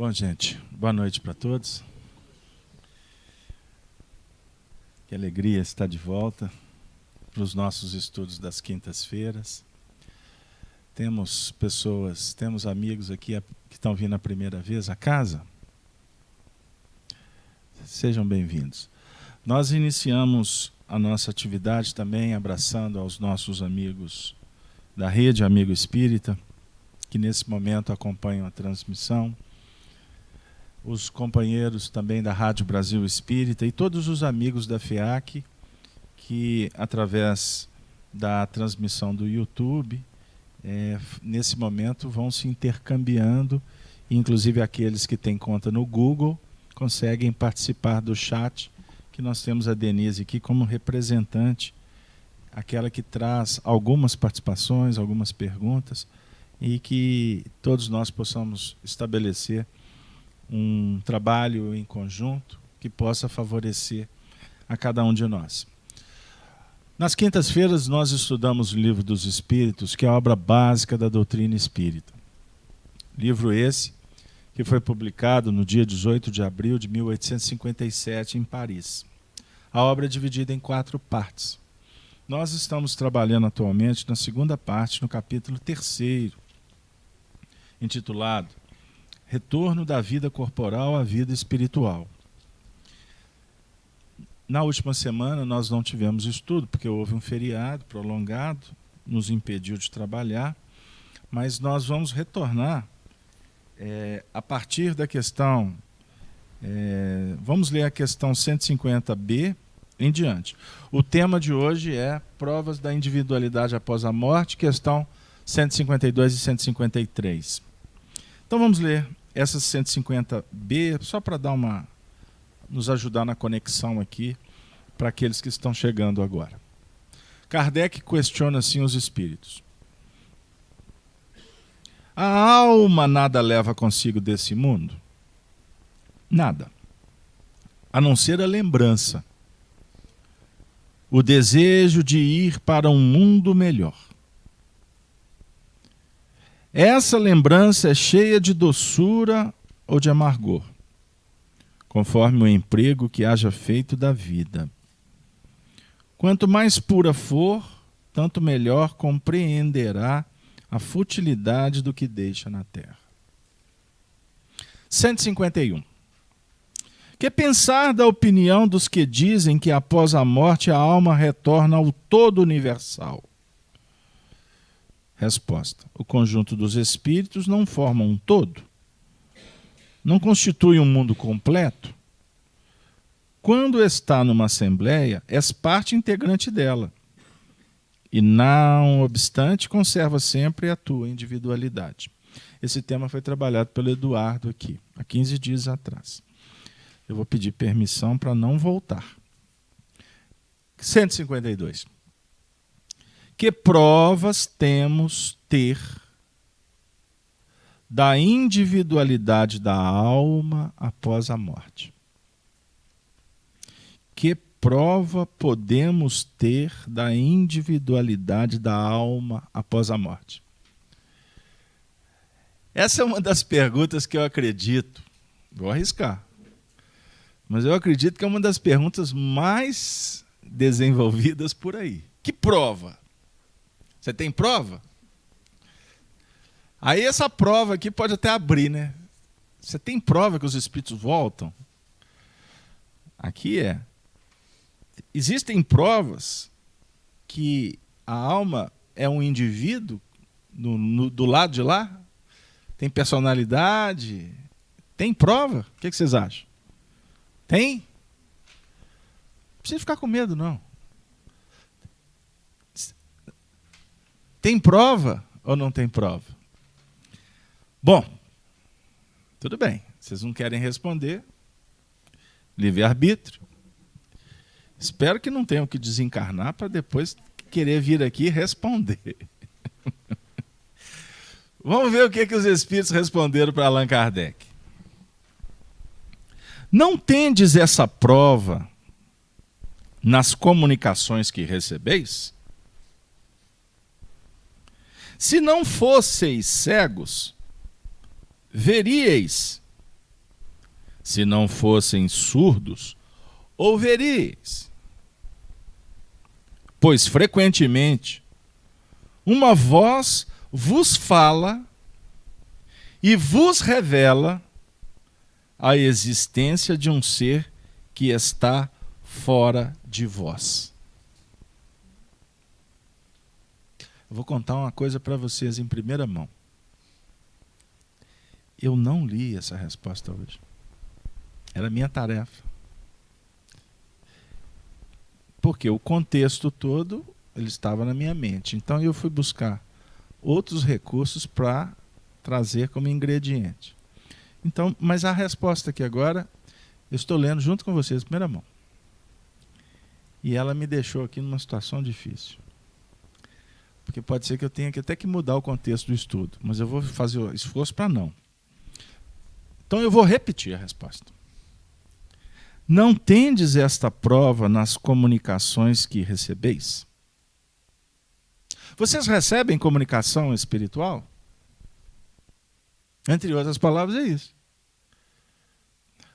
Bom, gente, boa noite para todos. Que alegria estar de volta para os nossos estudos das quintas-feiras. Temos pessoas, temos amigos aqui que estão vindo a primeira vez à casa. Sejam bem-vindos. Nós iniciamos a nossa atividade também abraçando aos nossos amigos da Rede Amigo Espírita, que nesse momento acompanham a transmissão, os companheiros também da Rádio Brasil Espírita e todos os amigos da FEAC que, através da transmissão do YouTube, nesse momento vão se intercambiando, inclusive aqueles que têm conta no Google conseguem participar do chat, que nós temos a Denise aqui como representante, aquela que traz algumas participações, algumas perguntas, e que todos nós possamos estabelecer um trabalho em conjunto que possa favorecer a cada um de nós. Nas quintas-feiras nós estudamos o Livro dos Espíritos, que é a obra básica da doutrina espírita. Livro esse que foi publicado no dia 18 de abril de 1857 em Paris. A obra é dividida em 4 partes. Nós estamos trabalhando atualmente na segunda parte, no capítulo 3º, intitulado Retorno da vida corporal à vida espiritual. Na última semana nós não tivemos estudo, porque houve um feriado prolongado, nos impediu de trabalhar, mas nós vamos retornar a partir da questão, vamos ler a questão 150b em diante. O tema de hoje é Provas da Individualidade após a Morte, questão 152 e 153. Então vamos ler essas 150b, só para nos ajudar na conexão aqui, para aqueles que estão chegando agora. Kardec questiona assim os espíritos. A alma nada leva consigo desse mundo? Nada. A não ser a lembrança. O desejo de ir para um mundo melhor. Essa lembrança é cheia de doçura ou de amargor, conforme o emprego que haja feito da vida. Quanto mais pura for, tanto melhor compreenderá a futilidade do que deixa na terra. 151. Que pensar da opinião dos que dizem que após a morte a alma retorna ao todo universal? Resposta. O conjunto dos espíritos não forma um todo. Não constitui um mundo completo. Quando está numa assembleia, és parte integrante dela. E, não obstante, conserva sempre a tua individualidade. Esse tema foi trabalhado pelo Eduardo aqui, há 15 dias atrás. Eu vou pedir permissão para não voltar. 152. Que provas temos ter da individualidade da alma após a morte? Que prova podemos ter da individualidade da alma após a morte? Essa é uma das perguntas que eu acredito, vou arriscar, mas eu acredito que é uma das perguntas mais desenvolvidas por aí. Que prova? Você tem prova? Aí essa prova aqui pode até abrir, né? Você tem prova que os espíritos voltam? Aqui existem provas que a alma é um indivíduo do lado de lá? Tem personalidade? Tem prova? O que vocês acham? Tem? Não precisa ficar com medo, não. Tem prova ou não tem prova? Bom, tudo bem. Vocês não querem responder. Livre-arbítrio. Espero que não tenham que desencarnar para depois querer vir aqui responder. Vamos ver o que os espíritos responderam para Allan Kardec. Não tendes essa prova nas comunicações que recebeis? Se não fosseis cegos, veríeis Se não fossem surdos, ouveríeis. Pois frequentemente uma voz vos fala e vos revela a existência de um ser que está fora de vós. Eu vou contar uma coisa para vocês em primeira mão. Eu não li essa resposta hoje. Era minha tarefa. Porque o contexto todo ele estava na minha mente. Então eu fui buscar outros recursos para trazer como ingrediente. Então, mas a resposta aqui agora, eu estou lendo junto com vocês, em primeira mão. E ela me deixou aqui numa situação difícil. Porque pode ser que eu tenha até que mudar o contexto do estudo, mas eu vou fazer o esforço para não. Então eu vou repetir a resposta. Não tendes esta prova nas comunicações que recebeis? Vocês recebem comunicação espiritual? Entre outras palavras, é isso.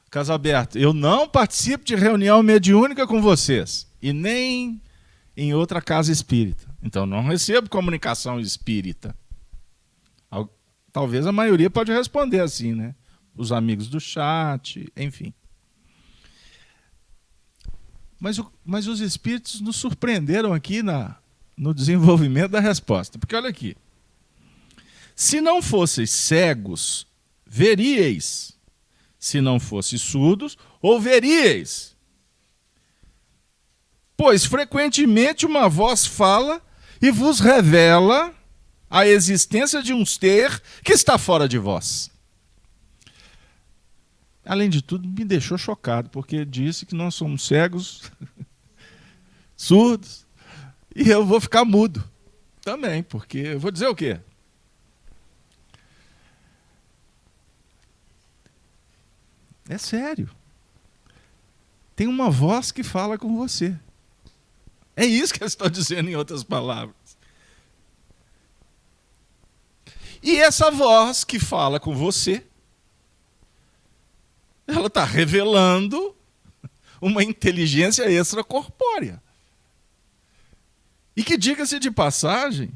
Casalberto, eu não participo de reunião mediúnica com vocês, e nem em outra casa espírita. Então não recebo comunicação espírita. Talvez a maioria pode responder assim, né? Os amigos do chat, enfim. Mas os espíritos nos surpreenderam aqui no desenvolvimento da resposta. Porque olha aqui. Se não fosseis cegos, veríeis. Se não fosseis surdos, ouveríeis. Pois frequentemente uma voz fala e vos revela a existência de um ser que está fora de vós. Além de tudo, me deixou chocado, porque disse que nós somos cegos, surdos, e eu vou ficar mudo também, porque eu vou dizer o quê? É sério. Tem uma voz que fala com você. É isso que eu estou dizendo em outras palavras. E essa voz que fala com você, ela está revelando uma inteligência extracorpórea. E que, diga-se de passagem,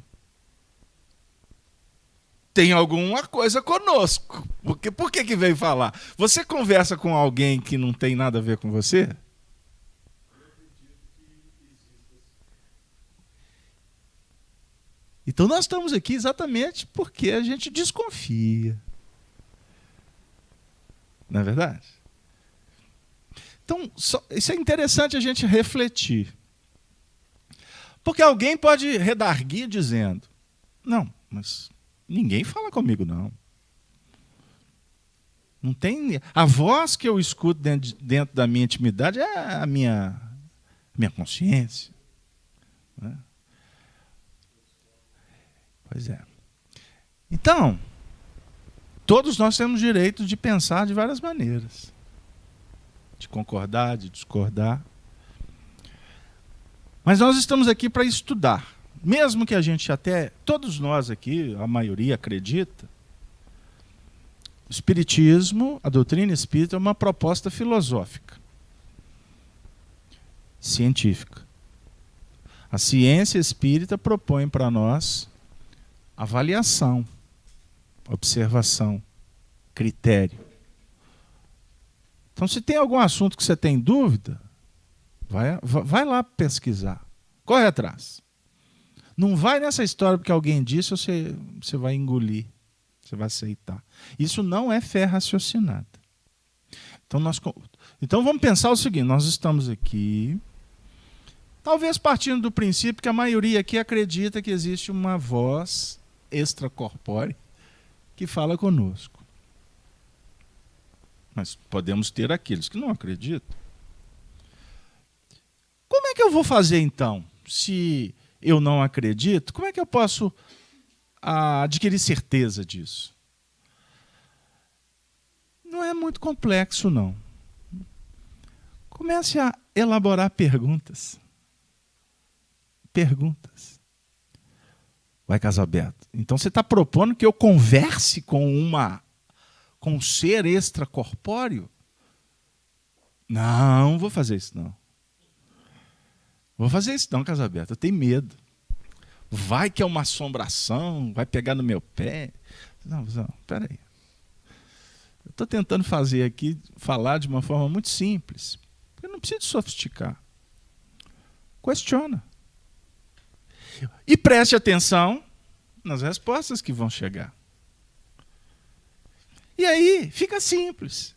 tem alguma coisa conosco. Por que veio falar? Você conversa com alguém que não tem nada a ver com você? Então nós estamos aqui exatamente porque a gente desconfia. Não é verdade? Então, isso é interessante a gente refletir. Porque alguém pode redarguir dizendo, não, mas ninguém fala comigo, não. Não tem. A voz que eu escuto dentro da minha intimidade é a minha consciência. Né? Pois é. Então, todos nós temos direito de pensar de várias maneiras. De concordar, de discordar. Mas nós estamos aqui para estudar. Mesmo que a gente todos nós aqui, a maioria acredita, o Espiritismo, a doutrina espírita é uma proposta filosófica, científica. A ciência espírita propõe para nós avaliação, observação, critério. Então, se tem algum assunto que você tem dúvida, vai lá pesquisar, corre atrás. Não vai nessa história porque alguém disse, você vai engolir, você vai aceitar. Isso não é fé raciocinada. Então vamos pensar o seguinte, nós estamos aqui, talvez partindo do princípio que a maioria aqui acredita que existe uma voz extracorpórea que fala conosco. Mas podemos ter aqueles que não acreditam. Como é que eu vou fazer então? Se eu não acredito, como é que eu posso adquirir certeza disso? Não é muito complexo, não. Comece a elaborar perguntas. Perguntas. Vai, Casalberto. Então você está propondo que eu converse com um ser extracorpóreo? Não, vou fazer isso não. Vou fazer isso não, Casa Aberta, eu tenho medo. Vai que é uma assombração, vai pegar no meu pé. Não, peraí. Eu estou tentando fazer aqui, falar de uma forma muito simples. Eu não preciso sofisticar. Questiona. E preste atenção nas respostas que vão chegar. E aí, fica simples.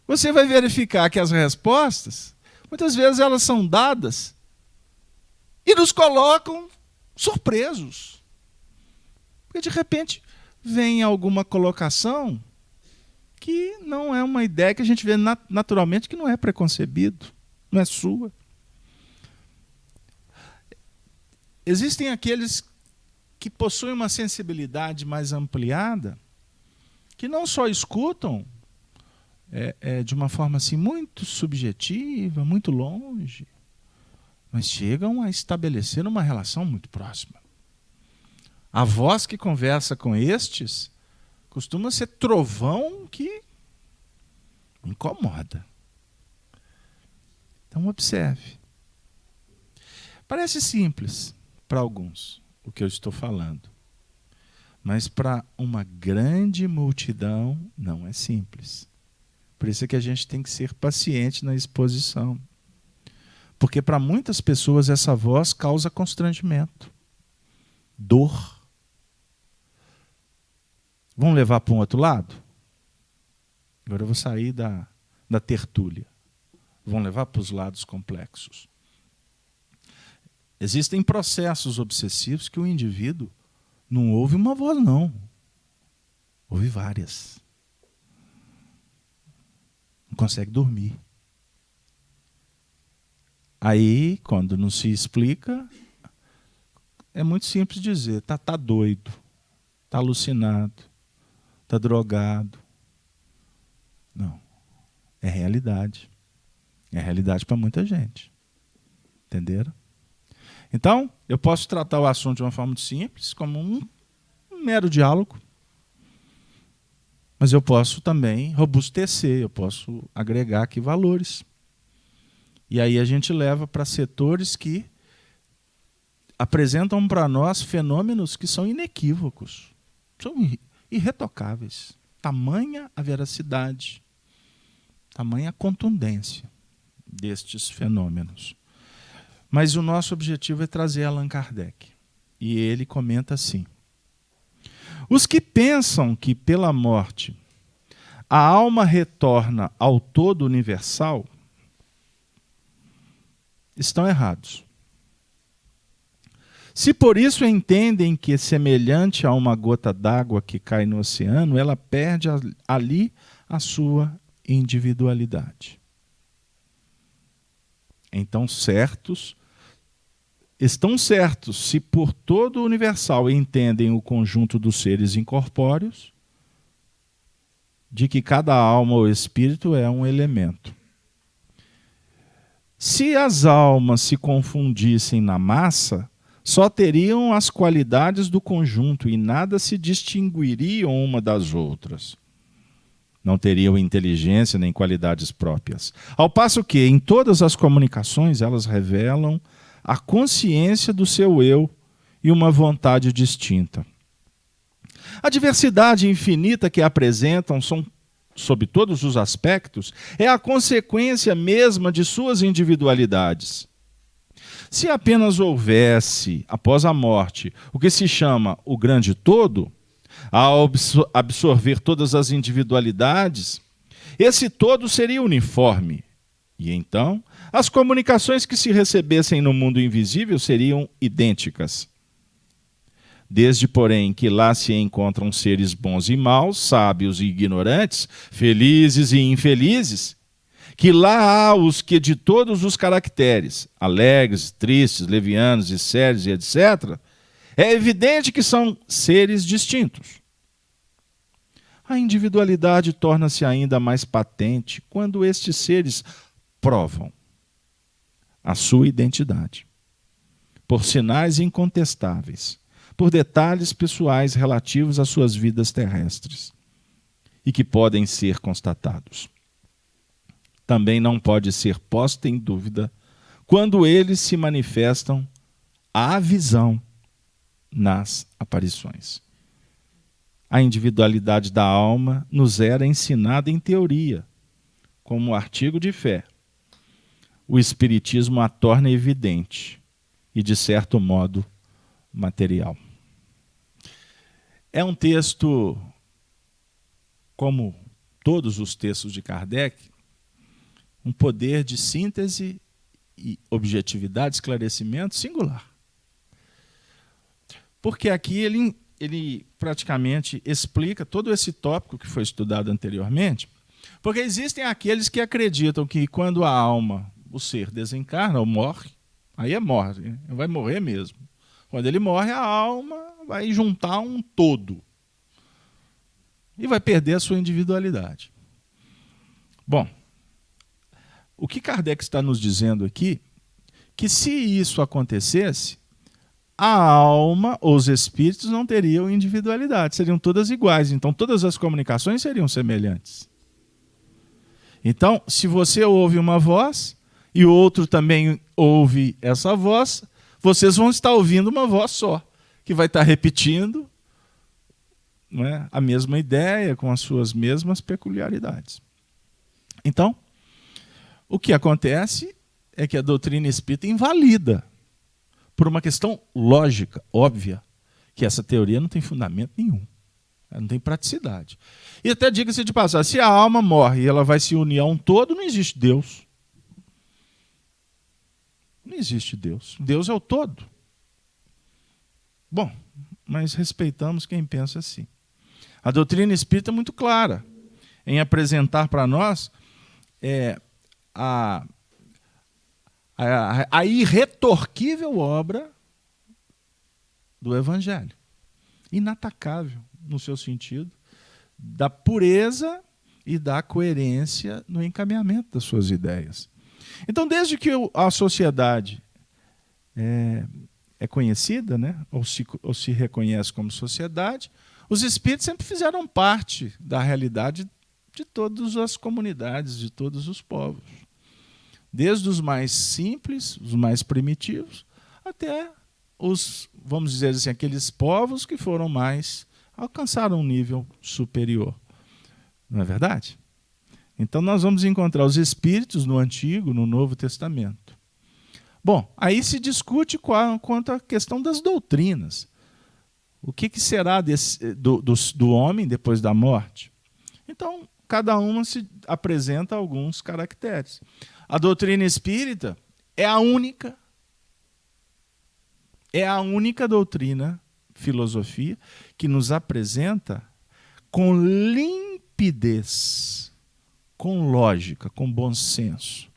Você vai verificar que as respostas, muitas vezes elas são dadas e nos colocam surpresos. Porque de repente vem alguma colocação que não é uma ideia que a gente vê naturalmente, que não é preconcebido, não é sua. Existem aqueles que possuem uma sensibilidade mais ampliada, que não só escutam de uma forma assim muito subjetiva, muito longe, mas chegam a estabelecer uma relação muito próxima. A voz que conversa com estes costuma ser trovão que incomoda. Então observe. Parece simples para alguns o que eu estou falando, mas para uma grande multidão não é simples. Por isso é que a gente tem que ser paciente na exposição. Porque para muitas pessoas essa voz causa constrangimento, dor. Vamos levar para um outro lado? Agora eu vou sair da tertúlia. Vamos levar para os lados complexos. Existem processos obsessivos que o indivíduo não ouve uma voz, não. Ouve várias. Não consegue dormir. Aí, quando não se explica, é muito simples dizer, tá doido, tá alucinado, tá drogado. Não. É realidade. É realidade para muita gente. Entenderam? Então, eu posso tratar o assunto de uma forma muito simples, como um mero diálogo, mas eu posso também robustecer, eu posso agregar aqui valores. E aí a gente leva para setores que apresentam para nós fenômenos que são inequívocos, são irretocáveis. Tamanha a veracidade, tamanha a contundência destes fenômenos. Mas o nosso objetivo é trazer Allan Kardec. E ele comenta assim: os que pensam que pela morte a alma retorna ao todo universal estão errados. Se por isso entendem que, semelhante a uma gota d'água que cai no oceano, ela perde ali a sua individualidade. Então, estão certos se por todo o universal entendem o conjunto dos seres incorpóreos, de que cada alma ou espírito é um elemento. Se as almas se confundissem na massa, só teriam as qualidades do conjunto e nada se distinguiriam uma das outras. Não teriam inteligência nem qualidades próprias. Ao passo que, em todas as comunicações, elas revelam a consciência do seu eu e uma vontade distinta. A diversidade infinita que apresentam, sob todos os aspectos, é a consequência mesma de suas individualidades. Se apenas houvesse, após a morte, o que se chama o grande todo, ao absorver todas as individualidades, esse todo seria uniforme. E então, as comunicações que se recebessem no mundo invisível seriam idênticas. Desde, porém, que lá se encontram seres bons e maus, sábios e ignorantes, felizes e infelizes, que lá há os que de todos os caracteres, alegres, tristes, levianos e sérios e etc., é evidente que são seres distintos. A individualidade torna-se ainda mais patente quando estes seres provam a sua identidade, por sinais incontestáveis, por detalhes pessoais relativos às suas vidas terrestres, e que podem ser constatados. também não pode ser posta em dúvida quando eles se manifestam à visão nas aparições. A individualidade da alma nos era ensinada em teoria, como artigo de fé. O Espiritismo a torna evidente e, de certo modo, material. É um texto, como todos os textos de Kardec, um poder de síntese e objetividade, esclarecimento singular. Porque aqui ele praticamente explica todo esse tópico que foi estudado anteriormente, porque existem aqueles que acreditam que quando a alma, o ser, desencarna ou morre, aí morre, vai morrer mesmo. Quando ele morre, a alma vai juntar um todo e vai perder a sua individualidade. Bom, o que Kardec está nos dizendo aqui, que se isso acontecesse, a alma ou os espíritos não teriam individualidade, seriam todas iguais, então todas as comunicações seriam semelhantes. Então, se você ouve uma voz e o outro também ouve essa voz, vocês vão estar ouvindo uma voz só, que vai estar repetindo, não é, a mesma ideia, com as suas mesmas peculiaridades. Então, o que acontece é que a doutrina espírita invalida, por uma questão lógica, óbvia, que essa teoria não tem fundamento nenhum, não tem praticidade. E até diga-se de passagem, se a alma morre e ela vai se unir a um todo, não existe Deus. Não existe Deus. Deus é o todo. Bom, mas respeitamos quem pensa assim. A doutrina espírita é muito clara em apresentar para nós a irretorquível obra do Evangelho. Inatacável no seu sentido, da pureza e da coerência no encaminhamento das suas ideias. Então, desde que a sociedade é conhecida, né, ou se reconhece como sociedade, os espíritos sempre fizeram parte da realidade de todas as comunidades, de todos os povos. Desde os mais simples, os mais primitivos, até os, vamos dizer assim, aqueles povos que foram mais, alcançaram um nível superior. Não é verdade? Então nós vamos encontrar os espíritos no Antigo, no Novo Testamento. Bom, aí se discute quanto à questão das doutrinas. O que será do homem depois da morte? Então, cada uma se apresenta alguns caracteres. A doutrina espírita é a única doutrina, filosofia, que nos apresenta com limpidez, com lógica, com bom senso,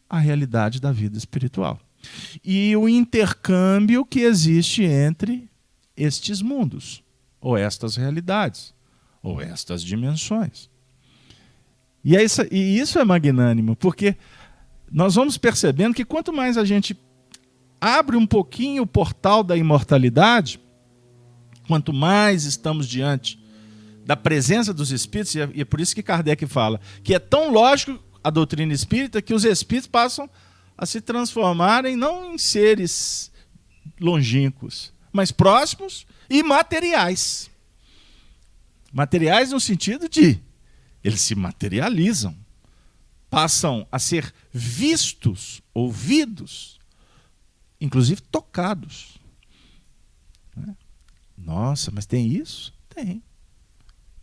a realidade da vida espiritual. E o intercâmbio que existe entre estes mundos, ou estas realidades, ou estas dimensões. E isso é magnânimo, porque nós vamos percebendo que quanto mais a gente abre um pouquinho o portal da imortalidade, quanto mais estamos diante da presença dos espíritos, e é por isso que Kardec fala que é tão lógico a doutrina espírita que os espíritos passam a se transformarem não em seres longínquos, mas próximos e materiais. Materiais no sentido de eles se materializam, passam a ser vistos, ouvidos, inclusive tocados. Nossa, mas tem isso? Tem.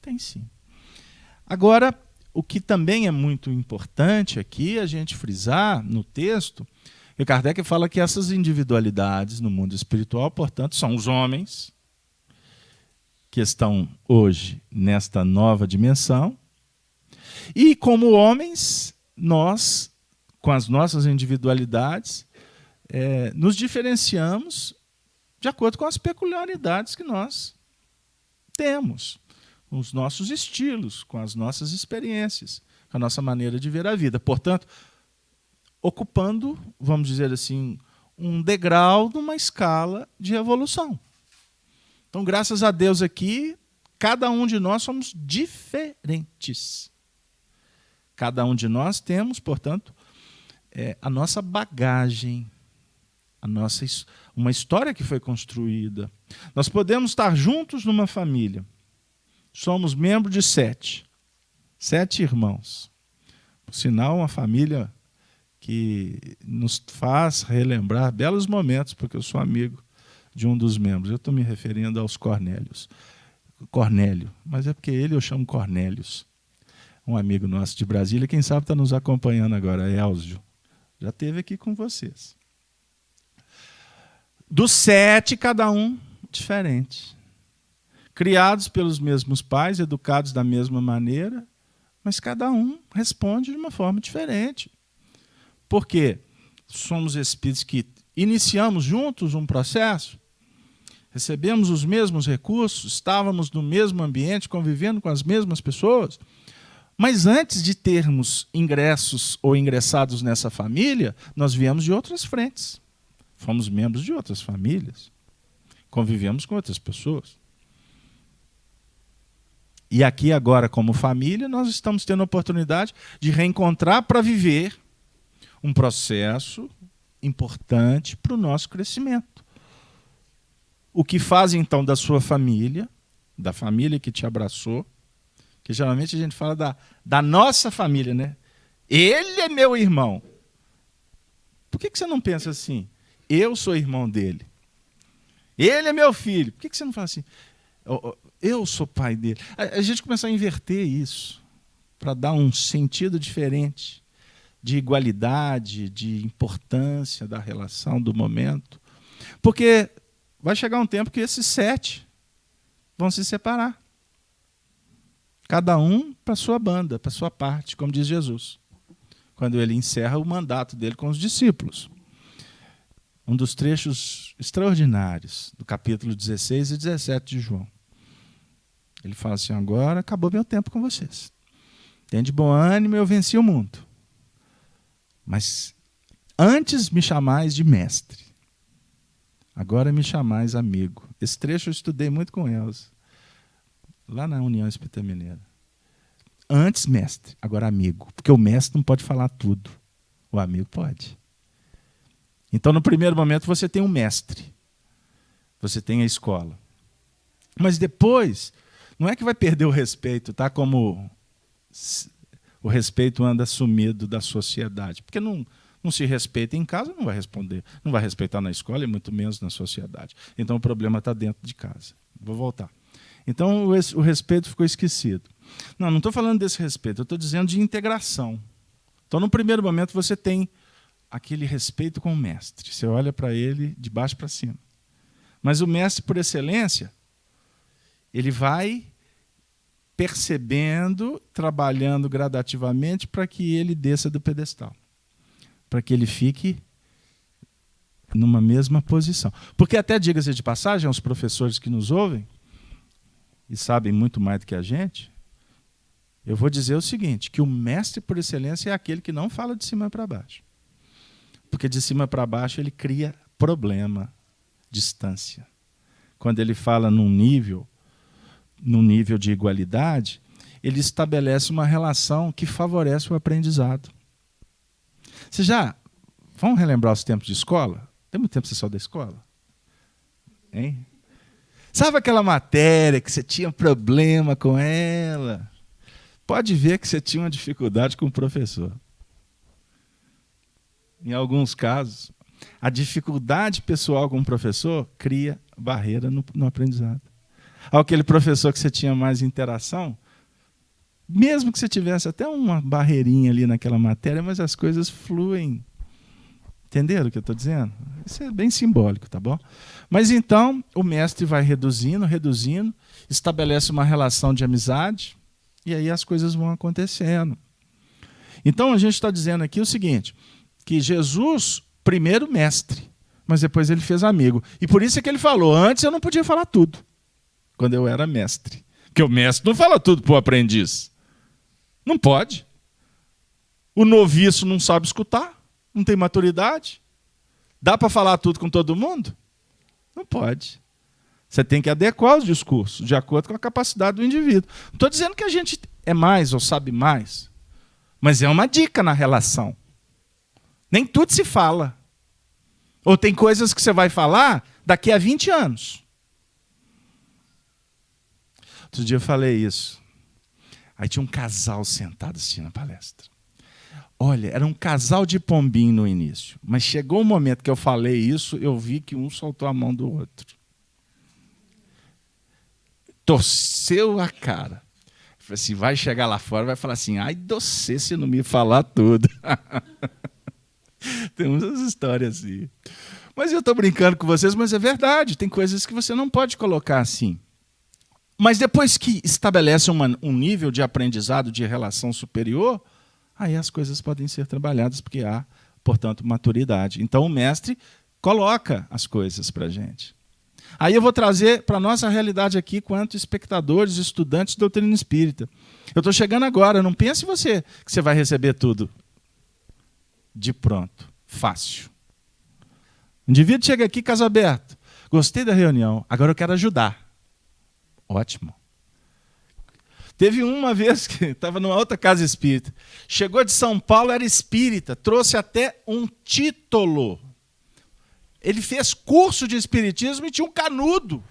Tem sim. Agora, o que também é muito importante aqui a gente frisar no texto, que Kardec fala que essas individualidades no mundo espiritual, portanto, são os homens que estão hoje nesta nova dimensão, e como homens, nós, com as nossas individualidades, nos diferenciamos de acordo com as peculiaridades que nós temos, com os nossos estilos, com as nossas experiências, com a nossa maneira de ver a vida. Portanto, ocupando, vamos dizer assim, um degrau numa escala de evolução. Então, graças a Deus aqui, cada um de nós somos diferentes. Cada um de nós temos, portanto, a nossa bagagem, uma história que foi construída. Nós podemos estar juntos numa família. Somos membros de 7 irmãos. Por sinal, uma família que nos faz relembrar belos momentos, porque eu sou amigo de um dos membros. Eu estou me referindo aos Cornélios. Cornélio, mas é porque ele eu chamo Cornélios. Um amigo nosso de Brasília, quem sabe está nos acompanhando agora, Elzio. Já esteve aqui com vocês. Dos 7, cada um diferente. Criados pelos mesmos pais, educados da mesma maneira, mas cada um responde de uma forma diferente. Por quê? Somos espíritos que iniciamos juntos um processo, recebemos os mesmos recursos, estávamos no mesmo ambiente, convivendo com as mesmas pessoas, mas antes de termos ingressos ou ingressados nessa família, nós viemos de outras frentes. Fomos membros de outras famílias, convivemos com outras pessoas. E aqui agora, como família, nós estamos tendo a oportunidade de reencontrar para viver um processo importante para o nosso crescimento. O que faz, então, da sua família, da família que te abraçou, que geralmente a gente fala da nossa família, né? Ele é meu irmão. Por que você não pensa assim? Eu sou irmão dele. Ele é meu filho. Por que você não fala assim? Eu sou pai dele. A gente começa a inverter isso para dar um sentido diferente de igualdade, de importância da relação, do momento. Porque vai chegar um tempo que esses 7 vão se separar. Cada um para a sua banda, para a sua parte, como diz Jesus, quando ele encerra o mandato dele com os discípulos. Um dos trechos extraordinários do capítulo 16 e 17 de João. Ele fala assim: agora acabou meu tempo com vocês. Tem de bom ânimo, eu venci o mundo. Mas antes me chamais de mestre, agora me chamais amigo. Esse trecho eu estudei muito com Elza, lá na União Espírita Mineira. Antes mestre, agora amigo. Porque o mestre não pode falar tudo, o amigo pode. Então, no primeiro momento, você tem um mestre, você tem a escola. Mas depois, não é que vai perder o respeito, tá? Como o respeito anda sumido da sociedade. Porque não se respeita em casa, não vai responder. Não vai respeitar na escola e muito menos na sociedade. Então, o problema está dentro de casa. Vou voltar. Então, o respeito ficou esquecido. Não estou falando desse respeito, eu estou dizendo de integração. Então, no primeiro momento, você tem aquele respeito com o mestre. Você olha para ele de baixo para cima. Mas o mestre, por excelência, ele vai percebendo, trabalhando gradativamente para que ele desça do pedestal. Para que ele fique numa mesma posição. Porque até, diga-se de passagem, aos professores que nos ouvem, e sabem muito mais do que a gente, eu vou dizer o seguinte, que o mestre por excelência é aquele que não fala de cima para baixo. Porque de cima para baixo ele cria problema, distância. Quando ele fala num nível de igualdade, ele estabelece uma relação que favorece o aprendizado. Vamos relembrar os tempos de escola? Tem muito tempo que você saiu da escola? Hein? Sabe aquela matéria que você tinha problema com ela? Pode ver que você tinha uma dificuldade com o professor. Em alguns casos, a dificuldade pessoal com o professor cria barreira no aprendizado. Aquele professor que você tinha mais interação, mesmo que você tivesse até uma barreirinha ali naquela matéria, mas as coisas fluem. Entenderam o que eu estou dizendo? Isso é bem simbólico, tá bom? Mas então, o mestre vai reduzindo, estabelece uma relação de amizade, e aí as coisas vão acontecendo. Então, a gente está dizendo aqui o seguinte, que Jesus, primeiro mestre, mas depois ele fez amigo. E por isso é que ele falou, antes eu não podia falar tudo, quando eu era mestre. Porque o mestre não fala tudo para o aprendiz. Não pode. O noviço não sabe escutar, não tem maturidade. Dá para falar tudo com todo mundo? Não pode. Você tem que adequar os discursos de acordo com a capacidade do indivíduo. Não estou dizendo que a gente é mais ou sabe mais. Mas é uma dica na relação. Nem tudo se fala. Ou tem coisas que você vai falar daqui a 20 anos. Outro dia eu falei isso. Aí tinha um casal sentado assistindo a palestra. Olha, era um casal de pombinho no início. Mas chegou o momento que eu falei isso, eu vi que um soltou a mão do outro. Torceu a cara. Falei assim, vai chegar lá fora e vai falar assim, ai, doce se não me falar tudo. Tem umas histórias assim. Mas eu estou brincando com vocês, mas é verdade. Tem coisas que você não pode colocar assim. Mas depois que estabelece um nível de aprendizado, de relação superior, aí as coisas podem ser trabalhadas, porque há, portanto, maturidade. Então o mestre coloca as coisas para a gente. Aí eu vou trazer para a nossa realidade aqui, quanto espectadores, estudantes de doutrina espírita. Eu estou chegando agora, não pense você que você vai receber tudo de pronto, fácil. O indivíduo chega aqui, caso aberto. Gostei da reunião, agora eu quero ajudar. Ótimo. Teve uma vez que estava numa outra casa espírita. Chegou de São Paulo, era espírita, trouxe até um título. Ele fez curso de espiritismo e tinha um canudo.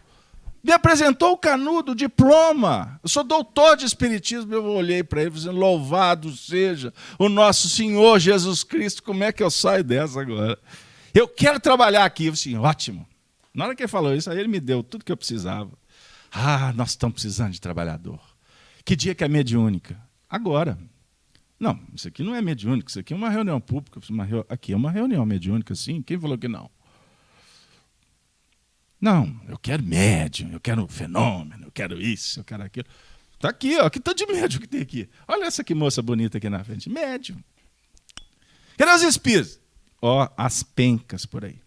Me apresentou o canudo, o diploma. Eu sou doutor de espiritismo. Eu olhei para ele dizendo, louvado seja o nosso Senhor Jesus Cristo. Como é que eu saio dessa agora? Eu quero trabalhar aqui. Eu disse, ótimo. Na hora que ele falou isso, aí ele me deu tudo que eu precisava. Ah, nós estamos precisando de trabalhador. Que dia que é mediúnica? Agora. Não, isso aqui não é mediúnica, isso aqui é uma reunião pública. Aqui é uma reunião mediúnica, sim. Quem falou que não? Não, eu quero médium, eu quero fenômeno, eu quero isso, eu quero aquilo. Está aqui, ó, que tanto de médium que tem aqui. Olha essa que moça bonita aqui na frente. Médium. Cadê os espíritos? Ó, as pencas por aí.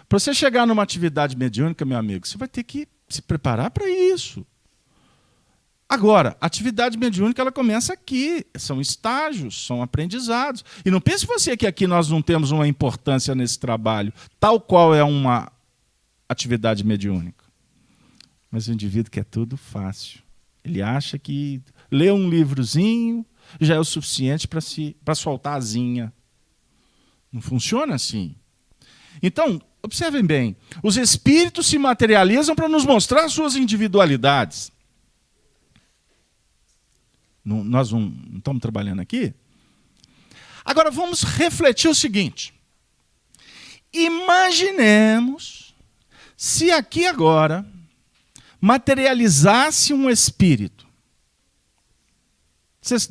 Para você chegar numa atividade mediúnica, meu amigo, você vai ter que se preparar para isso. Agora, a atividade mediúnica ela começa aqui. São estágios, são aprendizados. E não pense você que aqui nós não temos uma importância nesse trabalho, tal qual é uma atividade mediúnica. Mas o indivíduo quer tudo fácil. Ele acha que ler um livrozinho já é o suficiente para soltar a asinha. Não funciona assim. Então, observem bem, os espíritos se materializam para nos mostrar suas individualidades. Nós não estamos trabalhando aqui? Agora vamos refletir o seguinte. Imaginemos se aqui agora materializasse um espírito. Vocês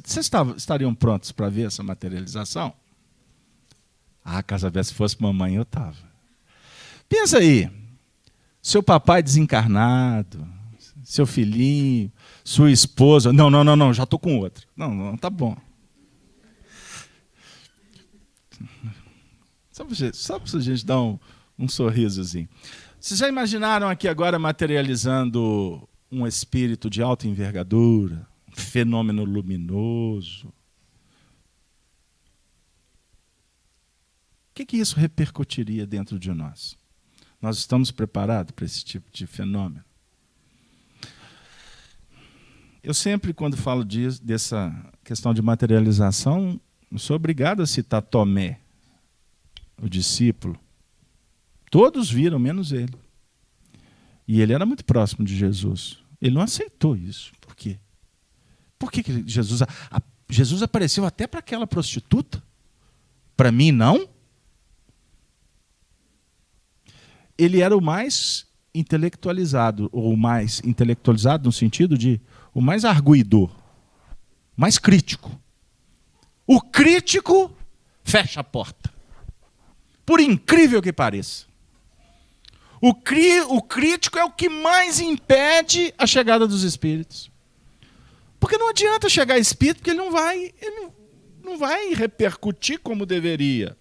estariam prontos para ver essa materialização? Ah, caso se fosse mamãe, eu estava. Pensa aí, seu papai desencarnado, seu filhinho, sua esposa. Não, já estou com outro. Não, tá bom. Só para a gente dar um sorrisozinho. Vocês já imaginaram aqui agora materializando um espírito de alta envergadura, um fenômeno luminoso? O que isso repercutiria dentro de nós? Nós estamos preparados para esse tipo de fenômeno? Eu sempre, quando falo dessa questão de materialização, sou obrigado a citar Tomé, o discípulo. Todos viram, menos ele. E ele era muito próximo de Jesus. Ele não aceitou isso. Por quê? Por que Jesus apareceu até para aquela prostituta? Para mim, não? Ele era o mais intelectualizado, ou mais intelectualizado no sentido de o mais arguidor, mais crítico. O crítico fecha a porta. Por incrível que pareça. O crítico é o que mais impede a chegada dos espíritos. Porque não adianta chegar espírito, porque ele não vai repercutir como deveria.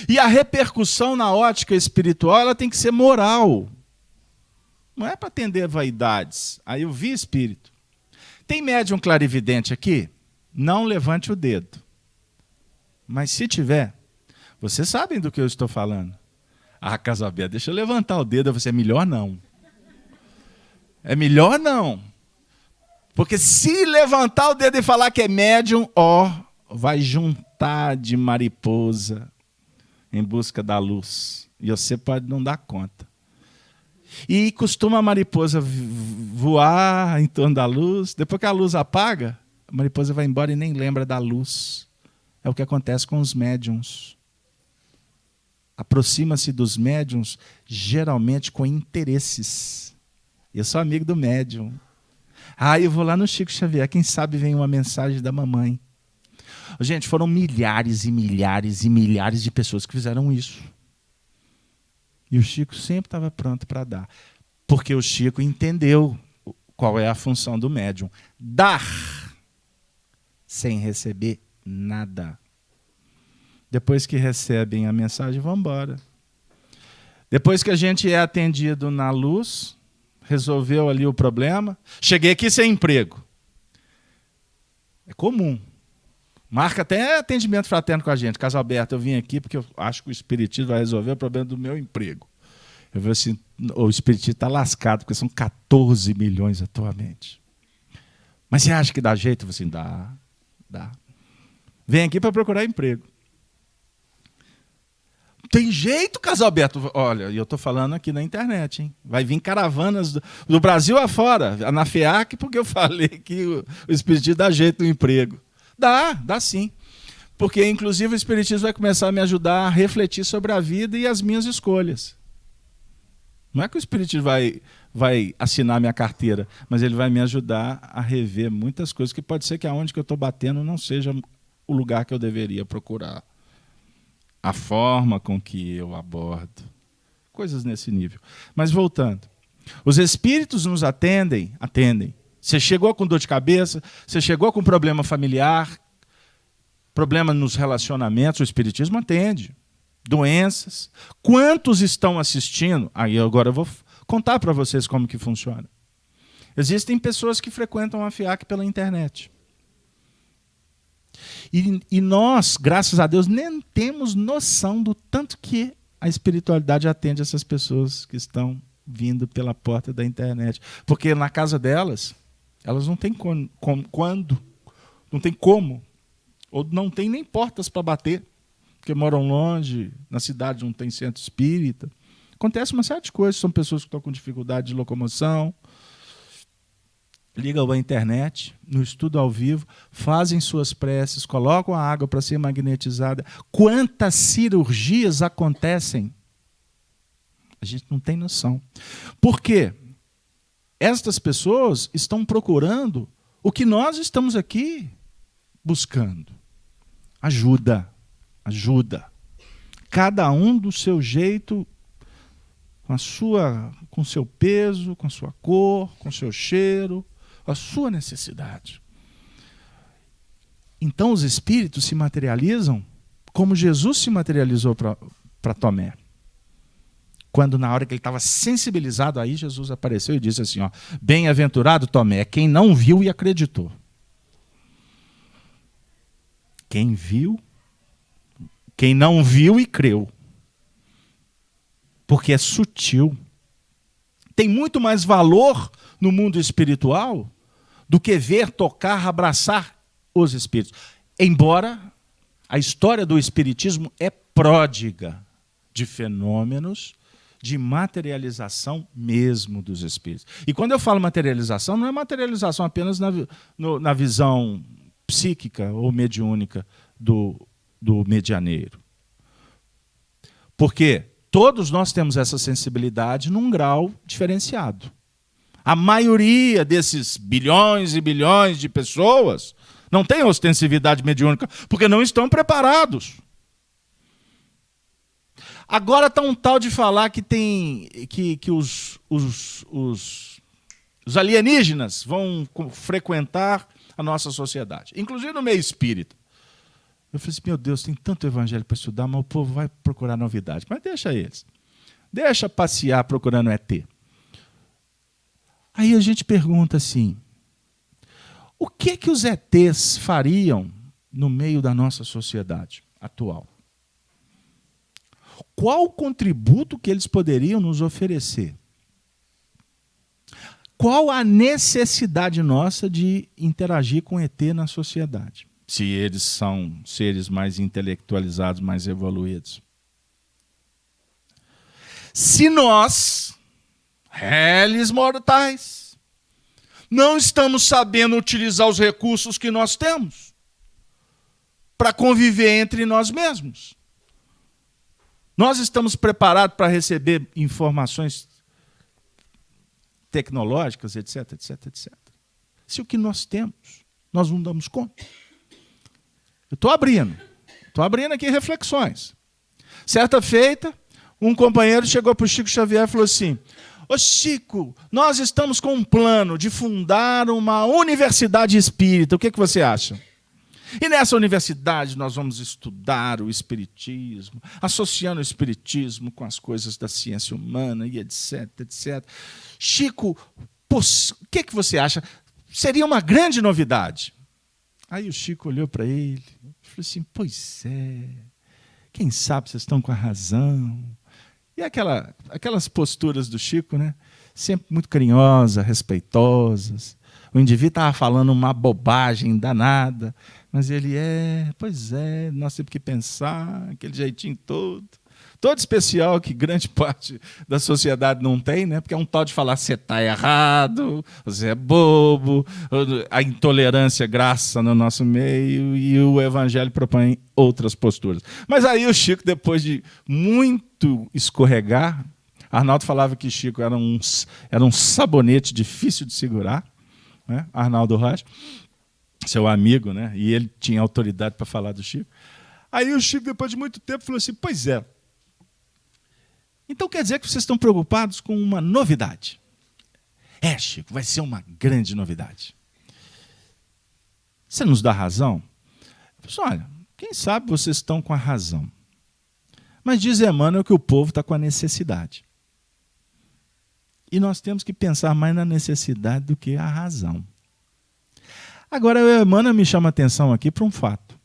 E a repercussão na ótica espiritual ela tem que ser moral. Não é para atender vaidades. Aí eu vi espírito. Tem médium clarividente aqui? Não levante o dedo. Mas se tiver, vocês sabem do que eu estou falando. Ah, Casabé, deixa eu levantar o dedo. Você é melhor não. É melhor não. Porque se levantar o dedo e falar que é médium, vai juntar de mariposa em busca da luz. E você pode não dar conta. E costuma a mariposa voar em torno da luz. Depois que a luz apaga, a mariposa vai embora e nem lembra da luz. É o que acontece com os médiuns. Aproxima-se dos médiuns, geralmente com interesses. Eu sou amigo do médium. Eu vou lá no Chico Xavier, quem sabe vem uma mensagem da mamãe. Gente, foram milhares e milhares e milhares de pessoas que fizeram isso. E o Chico sempre estava pronto para dar. Porque o Chico entendeu qual é a função do médium. Dar sem receber nada. Depois que recebem a mensagem, vão embora. Depois que a gente é atendido na luz, resolveu ali o problema, cheguei aqui sem emprego. É comum. Marca até atendimento fraterno com a gente. Caso Alberto, eu vim aqui porque eu acho que o Espiritismo vai resolver o problema do meu emprego. Eu vejo assim, o Espiritismo está lascado, porque são 14 milhões atualmente. Mas você acha que dá jeito? Eu falei assim, dá. Vem aqui para procurar emprego. Tem jeito, Casalberto? Olha, eu estou falando aqui na internet, hein? Vai vir caravanas do Brasil afora, na FEAC, porque eu falei que o Espiritismo dá jeito no emprego. Dá sim. Porque, inclusive, o Espiritismo vai começar a me ajudar a refletir sobre a vida e as minhas escolhas. Não é que o Espiritismo vai assinar minha carteira, mas ele vai me ajudar a rever muitas coisas, que pode ser que aonde que eu estou batendo não seja o lugar que eu deveria procurar. A forma com que eu abordo. Coisas nesse nível. Mas voltando. Os espíritos nos atendem. Você chegou com dor de cabeça, você chegou com problema familiar, problema nos relacionamentos, o Espiritismo atende. Doenças. Quantos estão assistindo? Aí agora eu vou contar para vocês como que funciona. Existem pessoas que frequentam a FIAC pela internet. E nós, graças a Deus, nem temos noção do tanto que a espiritualidade atende essas pessoas que estão vindo pela porta da internet. Porque na casa delas, elas não têm quando, não tem como, ou não tem nem portas para bater, porque moram longe, na cidade não tem centro espírita. Acontece uma série de coisas, são pessoas que estão com dificuldade de locomoção, ligam à internet, no estudo ao vivo, fazem suas preces, colocam a água para ser magnetizada. Quantas cirurgias acontecem? A gente não tem noção. Por quê? Estas pessoas estão procurando o que nós estamos aqui buscando. Ajuda. Cada um do seu jeito, com seu peso, com sua cor, com seu cheiro, a sua necessidade. Então os espíritos se materializam como Jesus se materializou para Tomé. Quando na hora que ele estava sensibilizado, aí Jesus apareceu e disse assim, bem-aventurado Tomé, quem não viu e acreditou. Quem não viu e creu. Porque é sutil. Tem muito mais valor no mundo espiritual do que ver, tocar, abraçar os espíritos. Embora a história do espiritismo é pródiga de fenômenos de materialização mesmo dos espíritos. E quando eu falo materialização, não é materialização apenas na visão psíquica ou mediúnica do medianeiro. Porque todos nós temos essa sensibilidade num grau diferenciado. A maioria desses bilhões e bilhões de pessoas não tem ostensividade mediúnica porque não estão preparados. Agora está um tal de falar que os alienígenas vão frequentar a nossa sociedade, inclusive no meio espírita. Eu falei assim, meu Deus, tem tanto evangelho para estudar, mas o povo vai procurar novidade. Mas deixa eles. Deixa passear procurando ET. Aí a gente pergunta assim, o que os ETs fariam no meio da nossa sociedade atual? Qual o contributo que eles poderiam nos oferecer? Qual a necessidade nossa de interagir com ET na sociedade? se eles são seres mais intelectualizados, mais evoluídos. Se nós, réis mortais, não estamos sabendo utilizar os recursos que nós temos para conviver entre nós mesmos, nós estamos preparados para receber informações tecnológicas, etc, etc, etc. Se o que nós temos, nós não damos conta. Eu estou abrindo aqui reflexões. Certa feita, um companheiro chegou para o Chico Xavier e falou assim: ô Chico, nós estamos com um plano de fundar uma universidade espírita, o que você acha? E nessa universidade nós vamos estudar o espiritismo, associando o espiritismo com as coisas da ciência humana e etc, etc. Chico, o que você acha? Seria uma grande novidade. Aí o Chico olhou para ele e falou assim: pois é, quem sabe vocês estão com a razão. E aquelas posturas do Chico, né? Sempre muito carinhosas, respeitosas. O indivíduo estava falando uma bobagem danada, mas ele pois é, nós temos que pensar, aquele jeitinho todo especial que grande parte da sociedade não tem, né? Porque é um tal de falar você está errado, você é bobo, a intolerância graça no nosso meio e o evangelho propõe outras posturas. Mas aí o Chico, depois de muito escorregar, Arnaldo falava que Chico era um sabonete difícil de segurar, né? Arnaldo Rocha, seu amigo, né? E ele tinha autoridade para falar do Chico. Aí o Chico, depois de muito tempo, falou assim: pois é, então quer dizer que vocês estão preocupados com uma novidade. Chico, vai ser uma grande novidade. Você nos dá razão? Eu falei: olha, quem sabe vocês estão com a razão. Mas diz Emmanuel que o povo está com a necessidade. E nós temos que pensar mais na necessidade do que a razão. Agora, o Emmanuel me chama a atenção aqui para um fato.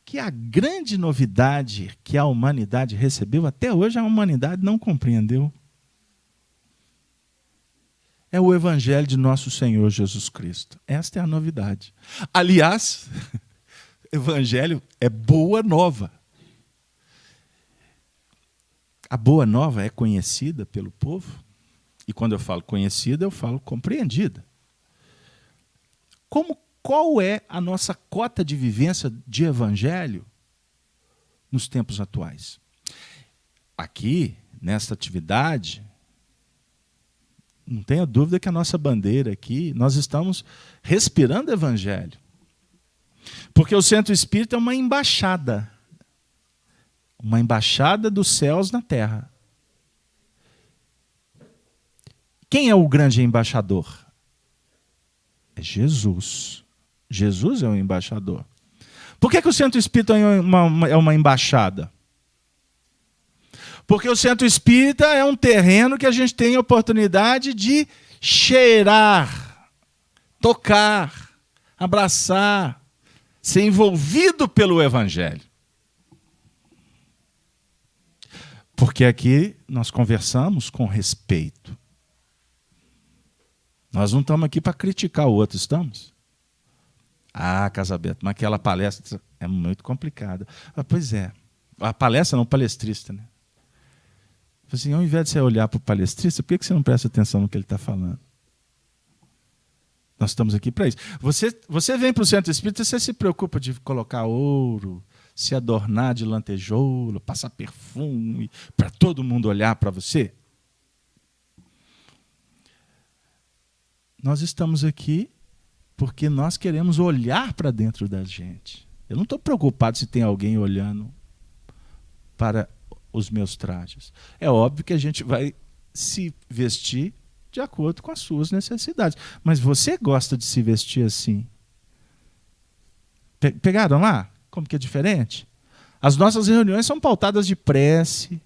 Que a grande novidade que a humanidade recebeu, até hoje a humanidade não compreendeu, é o Evangelho de nosso Senhor Jesus Cristo. Esta é a novidade. Aliás, Evangelho é boa nova. A boa nova é conhecida pelo povo. E quando eu falo conhecida, eu falo compreendida. Qual é a nossa cota de vivência de evangelho nos tempos atuais? Aqui, nesta atividade, não tenha dúvida que a nossa bandeira aqui, nós estamos respirando evangelho. Porque o Centro Espírita é uma embaixada dos céus na terra. Quem é o grande embaixador? É Jesus. Jesus é o embaixador. Por que o Centro Espírita é uma embaixada? Porque o Centro Espírita é um terreno que a gente tem a oportunidade de cheirar, tocar, abraçar, ser envolvido pelo Evangelho. Porque aqui nós conversamos com respeito. Nós não estamos aqui para criticar o outro, estamos? Casabeto, mas aquela palestra é muito complicada. Pois é, a palestra não, o palestrista, né? Assim, ao invés de você olhar para o palestrista, por que você não presta atenção no que ele está falando? Nós estamos aqui para isso. Você vem para o Centro Espírita, você se preocupa de colocar ouro, se adornar de lantejoula, passar perfume, para todo mundo olhar para você? Nós estamos aqui porque nós queremos olhar para dentro da gente. Eu não estou preocupado se tem alguém olhando para os meus trajes. É óbvio que a gente vai se vestir de acordo com as suas necessidades. Mas você gosta de se vestir assim? Pegaram lá? Como que é diferente? As nossas reuniões são pautadas de prece.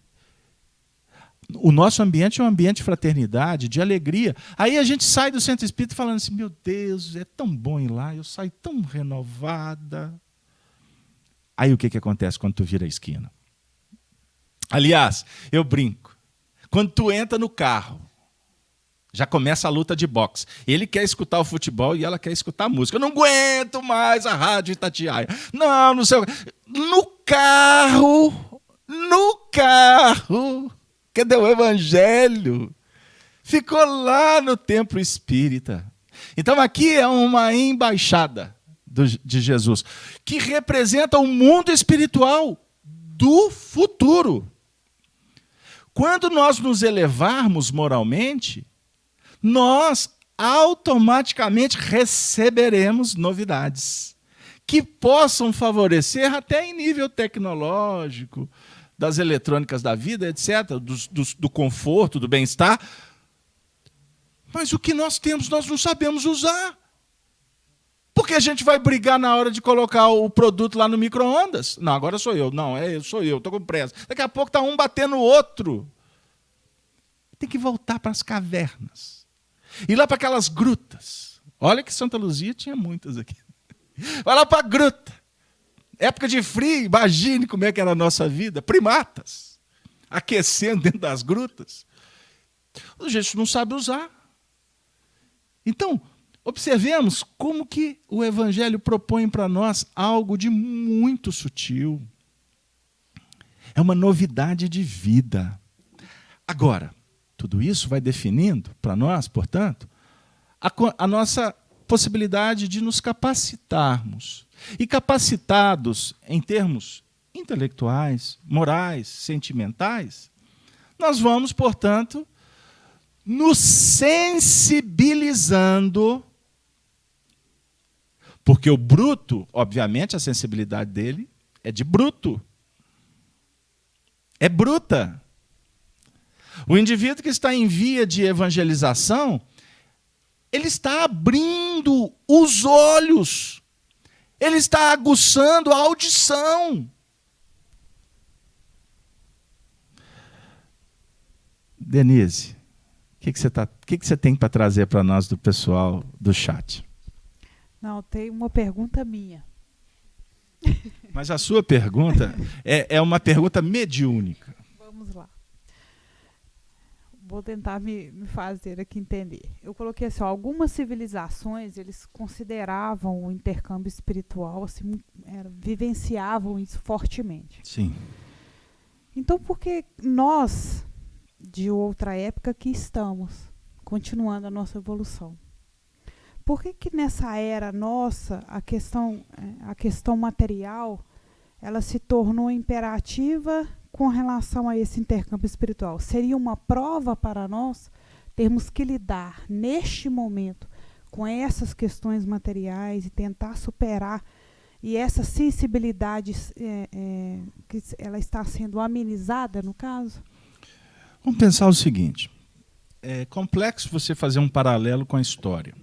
O nosso ambiente é um ambiente de fraternidade, de alegria. Aí a gente sai do Centro Espírita falando assim: meu Deus, é tão bom ir lá, eu saio tão renovada. Aí o que acontece quando tu vira a esquina? Aliás, eu brinco. Quando tu entra no carro, Já começa a luta de boxe. Ele quer escutar o futebol e ela quer escutar a música. Eu não aguento mais a rádio Itatiaia. Não sei. No carro, cadê o evangelho? Ficou lá no templo espírita. Então aqui é uma embaixada de Jesus, que representa o mundo espiritual do futuro. Quando nós nos elevarmos moralmente, nós automaticamente receberemos novidades que possam favorecer até em nível tecnológico, das eletrônicas da vida, etc., do conforto, do bem-estar. Mas o que nós temos, nós não sabemos usar. Porque a gente vai brigar na hora de colocar o produto lá no micro-ondas. Não, agora sou eu. Não, sou eu, estou com pressa. Daqui a pouco está um batendo o outro. Tem que voltar para as cavernas. Ir lá para aquelas grutas. Olha que Santa Luzia tinha muitas aqui. Vai lá para a gruta. Época de frio, imagine como é que era a nossa vida. Primatas, aquecendo dentro das grutas. A gente não sabe usar. Então, observemos como que o Evangelho propõe para nós algo de muito sutil. É uma novidade de vida. Agora, tudo isso vai definindo para nós, portanto, a nossa possibilidade de nos capacitarmos. E capacitados em termos intelectuais, morais, sentimentais, nós vamos, portanto, nos sensibilizando, porque o bruto, obviamente, a sensibilidade dele é de bruto. É bruta. O indivíduo que está em via de evangelização, ele está abrindo os olhos, ele está aguçando a audição. Denise, o que você tem para trazer para nós do pessoal do chat? Não, tem uma pergunta minha. Mas a sua pergunta é uma pergunta mediúnica. Vamos lá. Vou tentar me fazer aqui entender. Eu coloquei assim, algumas civilizações, eles consideravam o intercâmbio espiritual, assim, vivenciavam isso fortemente. Sim. Então, por que nós, de outra época, que estamos continuando a nossa evolução? Por que nessa era nossa, a questão material, ela se tornou imperativa com relação a esse intercâmbio espiritual? Seria uma prova para nós termos que lidar, neste momento, com essas questões materiais e tentar superar, e essa sensibilidade, que ela está sendo amenizada, no caso? Vamos pensar o seguinte, é complexo você fazer um paralelo com a história.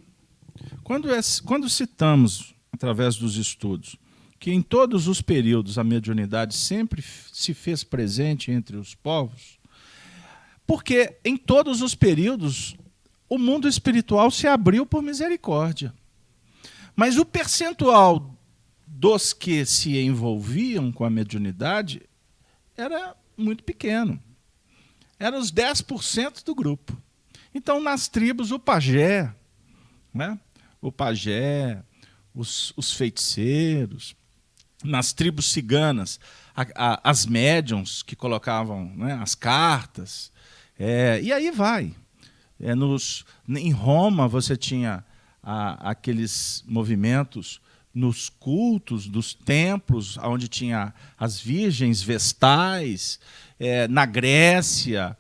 Quando citamos, através dos estudos, que em todos os períodos a mediunidade sempre se fez presente entre os povos, porque em todos os períodos o mundo espiritual se abriu por misericórdia. Mas o percentual dos que se envolviam com a mediunidade era muito pequeno. Era os 10% do grupo. Então, nas tribos, o pajé, né? Os feiticeiros, nas tribos ciganas, as médiuns que colocavam, né, as cartas, e aí vai. Em Roma você tinha aqueles movimentos nos cultos dos templos, onde tinha as virgens vestais, na Grécia,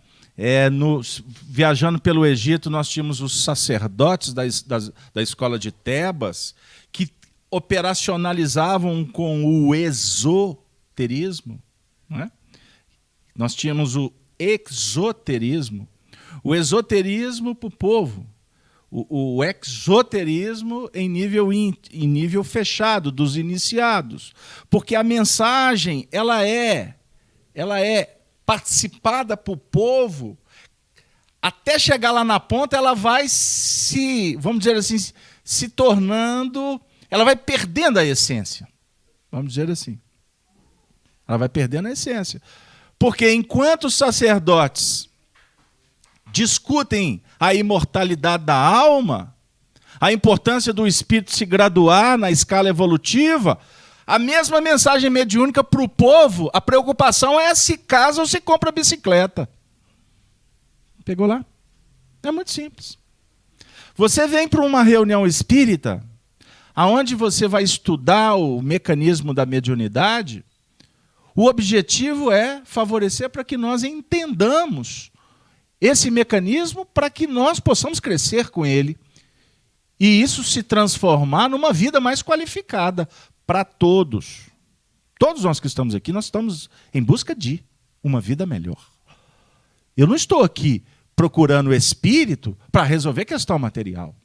viajando pelo Egito, nós tínhamos os sacerdotes da escola de Tebas, que operacionalizavam com o esoterismo. Não é? Nós tínhamos o exoterismo. O esoterismo para o povo, o exoterismo em nível fechado, dos iniciados. Porque a mensagem ela é participada por povo, até chegar lá na ponta, ela vai vamos dizer assim, se tornando, ela vai perdendo a essência. Vamos dizer assim. Ela vai perdendo a essência. Porque enquanto os sacerdotes discutem a imortalidade da alma, a importância do espírito se graduar na escala evolutiva, a mesma mensagem mediúnica para o povo, a preocupação é se casa ou se compra bicicleta. Pegou lá? É muito simples. Você vem para uma reunião espírita, onde você vai estudar o mecanismo da mediunidade, o objetivo é favorecer para que nós entendamos esse mecanismo para que nós possamos crescer com ele. E isso se transformar numa vida mais qualificada para todos. Todos nós que estamos aqui, nós estamos em busca de uma vida melhor. Eu não estou aqui procurando o espírito para resolver questão material.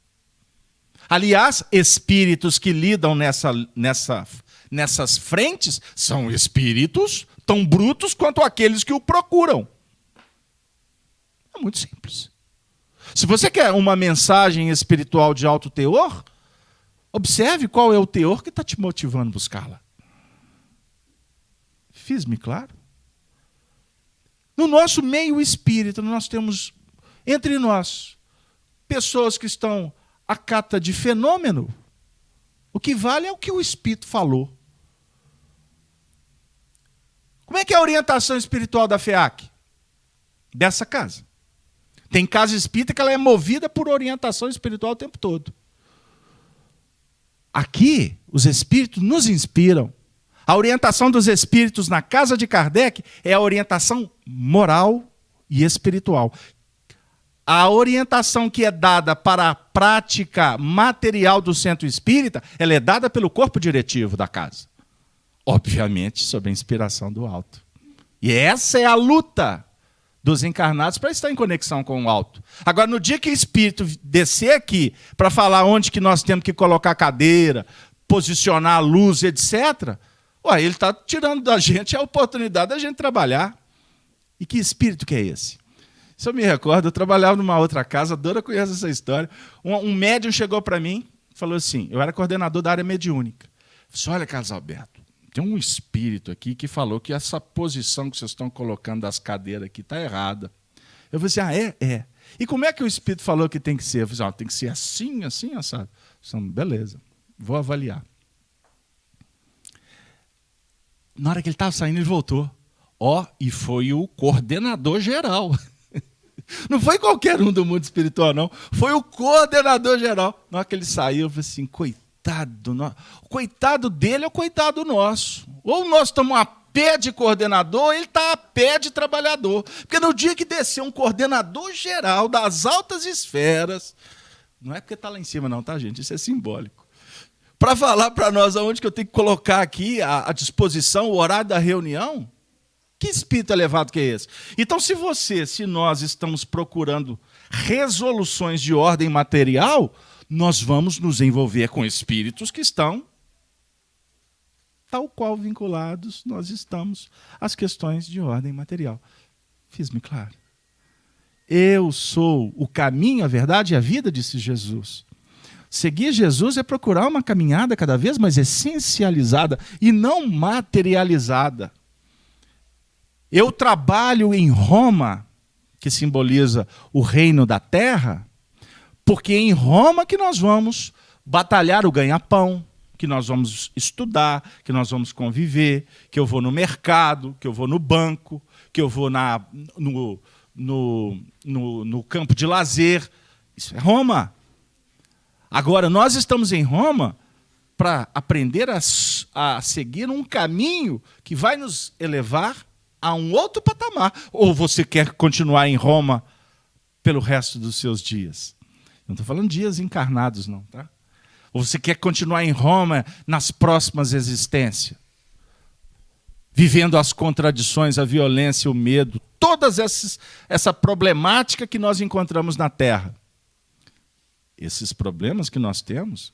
Aliás, espíritos que lidam nessas frentes são espíritos tão brutos quanto aqueles que o procuram. É muito simples. Se você quer uma mensagem espiritual de alto teor, observe qual é o teor que está te motivando a buscá-la. Fiz-me claro? No nosso meio espírita, nós temos, entre nós, pessoas que estão à cata de fenômeno. O que vale é o que o Espírito falou. Como é que é a orientação espiritual da FEAC? Dessa casa. Tem casa espírita que ela é movida por orientação espiritual o tempo todo. Aqui, os espíritos nos inspiram. A orientação dos espíritos na casa de Kardec é a orientação moral e espiritual. A orientação que é dada para a prática material do centro espírita, ela é dada pelo corpo diretivo da casa. Obviamente, sob a inspiração do alto. E essa é a luta dos encarnados para estar em conexão com o alto. Agora, no dia que o espírito descer aqui para falar onde que nós temos que colocar a cadeira, posicionar a luz, etc., ele está tirando da gente a oportunidade da gente trabalhar. E que espírito que é esse? Se eu me recordo, eu trabalhava numa outra casa, a Dora conhece essa história. Um médium chegou para mim e falou assim, eu era coordenador da área mediúnica. Eu disse, olha, Carlos Alberto, tem um espírito aqui que falou que essa posição que vocês estão colocando das cadeiras aqui está errada. Eu falei assim, é. E como é que o espírito falou que tem que ser? Eu falei assim, tem que ser assim, assim, assado. Beleza, vou avaliar. Na hora que ele estava saindo, ele voltou. E foi o coordenador geral. Não foi qualquer um do mundo espiritual, não. Foi o coordenador geral. Na hora que ele saiu, eu falei assim, coitado. O coitado dele é o coitado nosso. Ou nós estamos a pé de coordenador, ou ele está a pé de trabalhador. Porque no dia que descer um coordenador geral das altas esferas, não é porque está lá em cima não, tá, gente? Isso é simbólico. Para falar para nós aonde que eu tenho que colocar aqui à disposição o horário da reunião, que espírito elevado que é esse? Então, se nós estamos procurando resoluções de ordem material, nós vamos nos envolver com espíritos que estão tal qual vinculados nós estamos às questões de ordem material. Fiz-me claro? Eu sou o caminho, a verdade e a vida, disse Jesus. Seguir Jesus é procurar uma caminhada cada vez mais essencializada e não materializada. Eu trabalho em Roma, que simboliza o reino da terra, porque é em Roma que nós vamos batalhar o ganha-pão, que nós vamos estudar, que nós vamos conviver, que eu vou no mercado, que eu vou no banco, que eu vou no campo de lazer. Isso é Roma. Agora, nós estamos em Roma para aprender a seguir um caminho que vai nos elevar a um outro patamar. Ou você quer continuar em Roma pelo resto dos seus dias? Não estou falando dias encarnados, não, tá? Ou você quer continuar em Roma nas próximas existências? Vivendo as contradições, a violência, o medo, todas essa problemática que nós encontramos na Terra. Esses problemas que nós temos,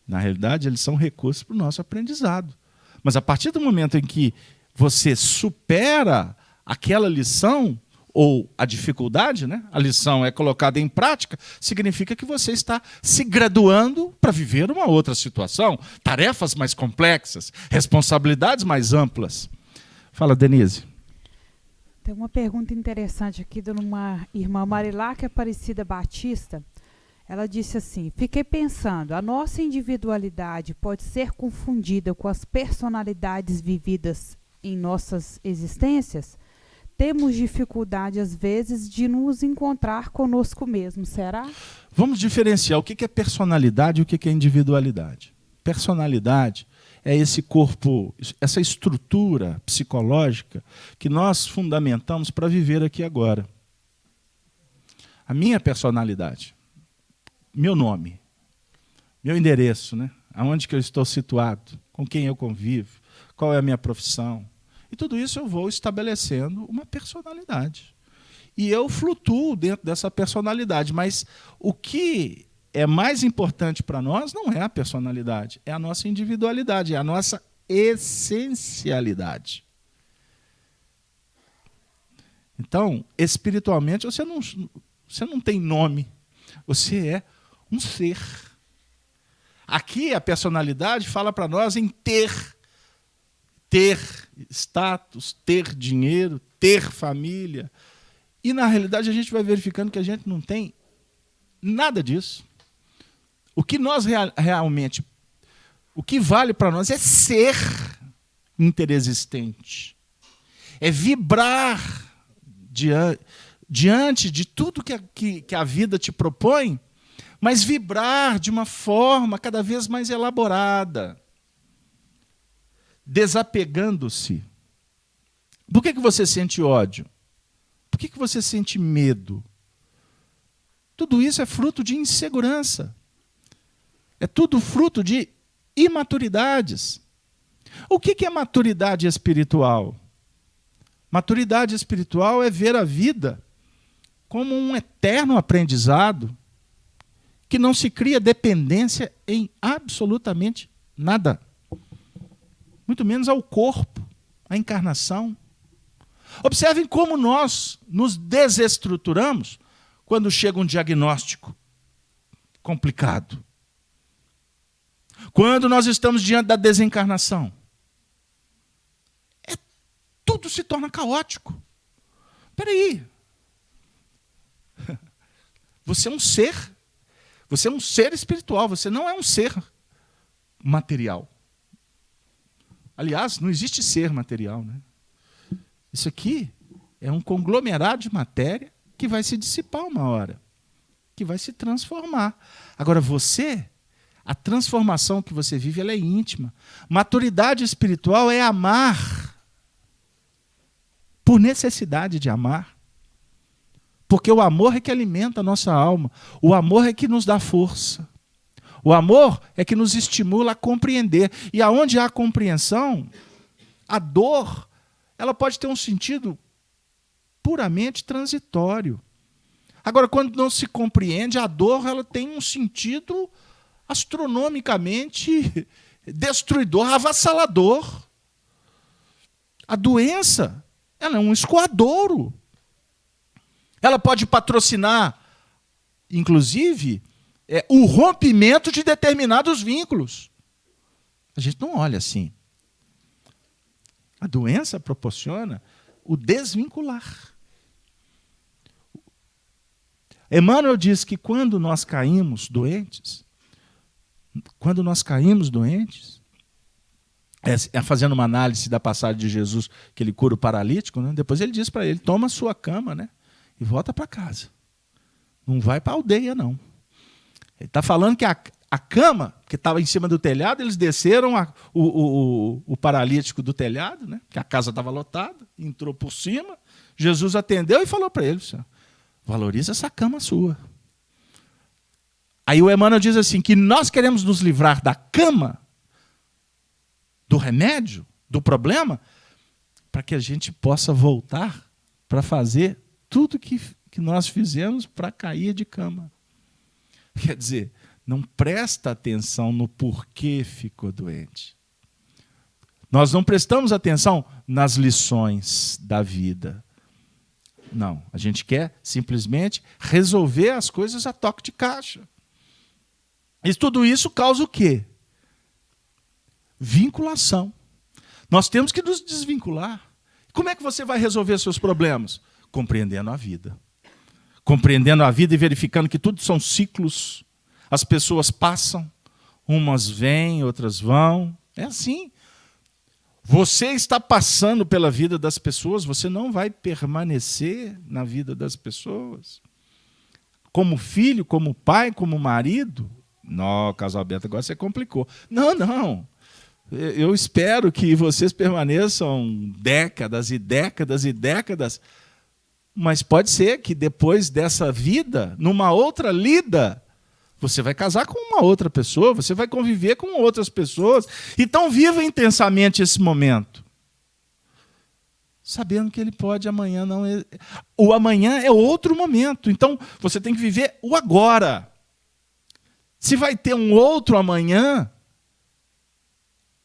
na realidade, eles são recursos para o nosso aprendizado. Mas a partir do momento em que você supera aquela lição, ou a dificuldade, né? A lição é colocada em prática, significa que você está se graduando para viver uma outra situação, tarefas mais complexas, responsabilidades mais amplas. Fala, Denise. Tem uma pergunta interessante aqui de uma irmã Marilac Aparecida Batista. Ela disse assim: fiquei pensando, a nossa individualidade pode ser confundida com as personalidades vividas em nossas existências? Temos dificuldade, às vezes, de nos encontrar conosco mesmo, será? Vamos diferenciar o que é personalidade e o que é individualidade. Personalidade é esse corpo, essa estrutura psicológica que nós fundamentamos para viver aqui agora. A minha personalidade, meu nome, meu endereço, né? Aonde que eu estou situado, com quem eu convivo, qual é a minha profissão. E tudo isso eu vou estabelecendo uma personalidade. E eu flutuo dentro dessa personalidade. Mas o que é mais importante para nós não é a personalidade, é a nossa individualidade, é a nossa essencialidade. Então, espiritualmente, você não tem nome, você é um ser. Aqui a personalidade fala para nós em ter status, ter dinheiro, ter família. E, na realidade, a gente vai verificando que a gente não tem nada disso. O que nós realmente, o que vale para nós é ser interexistente. É vibrar diante de tudo que a vida te propõe, mas vibrar de uma forma cada vez mais elaborada, desapegando-se. Por que você sente ódio? Por que você sente medo? Tudo isso é fruto de insegurança. É tudo fruto de imaturidades. O que é maturidade espiritual? Maturidade espiritual é ver a vida como um eterno aprendizado que não se cria dependência em absolutamente nada. Muito menos ao corpo, à encarnação. Observem como nós nos desestruturamos quando chega um diagnóstico complicado. Quando nós estamos diante da desencarnação. Tudo se torna caótico. Espera aí. Você é um ser. Você é um ser espiritual. Você não é um ser material. Aliás, não existe ser material, né? Isso aqui é um conglomerado de matéria que vai se dissipar uma hora, que vai se transformar. Agora, a transformação que você vive, ela é íntima. Maturidade espiritual é amar por necessidade de amar. Porque o amor é que alimenta a nossa alma. O amor é que nos dá força. O amor é que nos estimula a compreender. E aonde há compreensão, a dor, ela pode ter um sentido puramente transitório. Agora, quando não se compreende, a dor ela tem um sentido astronomicamente destruidor, avassalador. A doença, ela é um escoadouro. Ela pode patrocinar, inclusive, o rompimento de determinados vínculos. A gente não olha assim. A doença proporciona o desvincular. Emmanuel diz que quando nós caímos doentes, fazendo uma análise da passagem de Jesus, que ele cura o paralítico, né? Depois ele diz para ele, toma a sua cama, né? E volta para casa. Não vai para a aldeia, não. Ele está falando que a cama, que estava em cima do telhado, eles desceram o paralítico do telhado, né? Que a casa estava lotada, entrou por cima, Jesus atendeu e falou para ele, valoriza essa cama sua. Aí o Emmanuel diz assim, que nós queremos nos livrar da cama, do remédio, do problema, para que a gente possa voltar para fazer tudo que nós fizemos para cair de cama. Quer dizer, não presta atenção no porquê ficou doente. Nós não prestamos atenção nas lições da vida. Não, a gente quer simplesmente resolver as coisas a toque de caixa. E tudo isso causa o quê? Vinculação. Nós temos que nos desvincular. Como é que você vai resolver seus problemas? Compreendendo a vida. Compreendendo a vida e verificando que tudo são ciclos. As pessoas passam, umas vêm, outras vão. É assim. Você está passando pela vida das pessoas, você não vai permanecer na vida das pessoas. Como filho, como pai, como marido. Não, Casalberto, agora você complicou. Não. Eu espero que vocês permaneçam décadas e décadas e décadas, mas pode ser que depois dessa vida, numa outra lida, você vai casar com uma outra pessoa, você vai conviver com outras pessoas. Então viva intensamente esse momento, sabendo que ele pode amanhã não... O amanhã é outro momento, então você tem que viver o agora. Se vai ter um outro amanhã,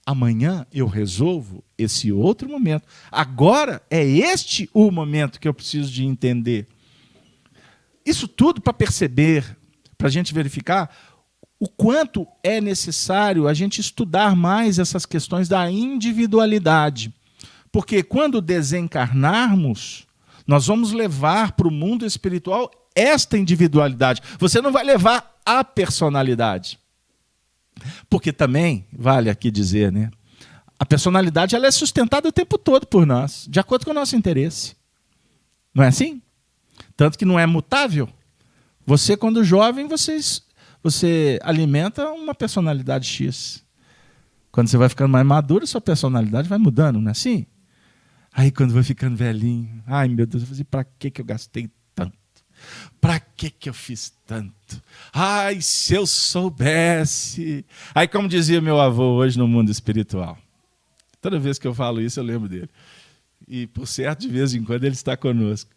amanhã eu resolvo esse outro momento. Agora é este o momento que eu preciso de entender. Isso tudo para perceber, para a gente verificar o quanto é necessário a gente estudar mais essas questões da individualidade. Porque quando desencarnarmos, nós vamos levar para o mundo espiritual esta individualidade. Você não vai levar a personalidade. Porque também, vale aqui dizer, né? A personalidade ela é sustentada o tempo todo por nós, de acordo com o nosso interesse. Não é assim? Tanto que não é mutável. Você, quando jovem, você alimenta uma personalidade X. Quando você vai ficando mais maduro, sua personalidade vai mudando, não é assim? Aí, quando vai ficando velhinho, ai, meu Deus, para que eu gastei tanto? Para que eu fiz tanto? Ai, se eu soubesse. Aí, como dizia meu avô hoje no mundo espiritual, toda vez que eu falo isso, eu lembro dele. E, por certo, de vez em quando, ele está conosco.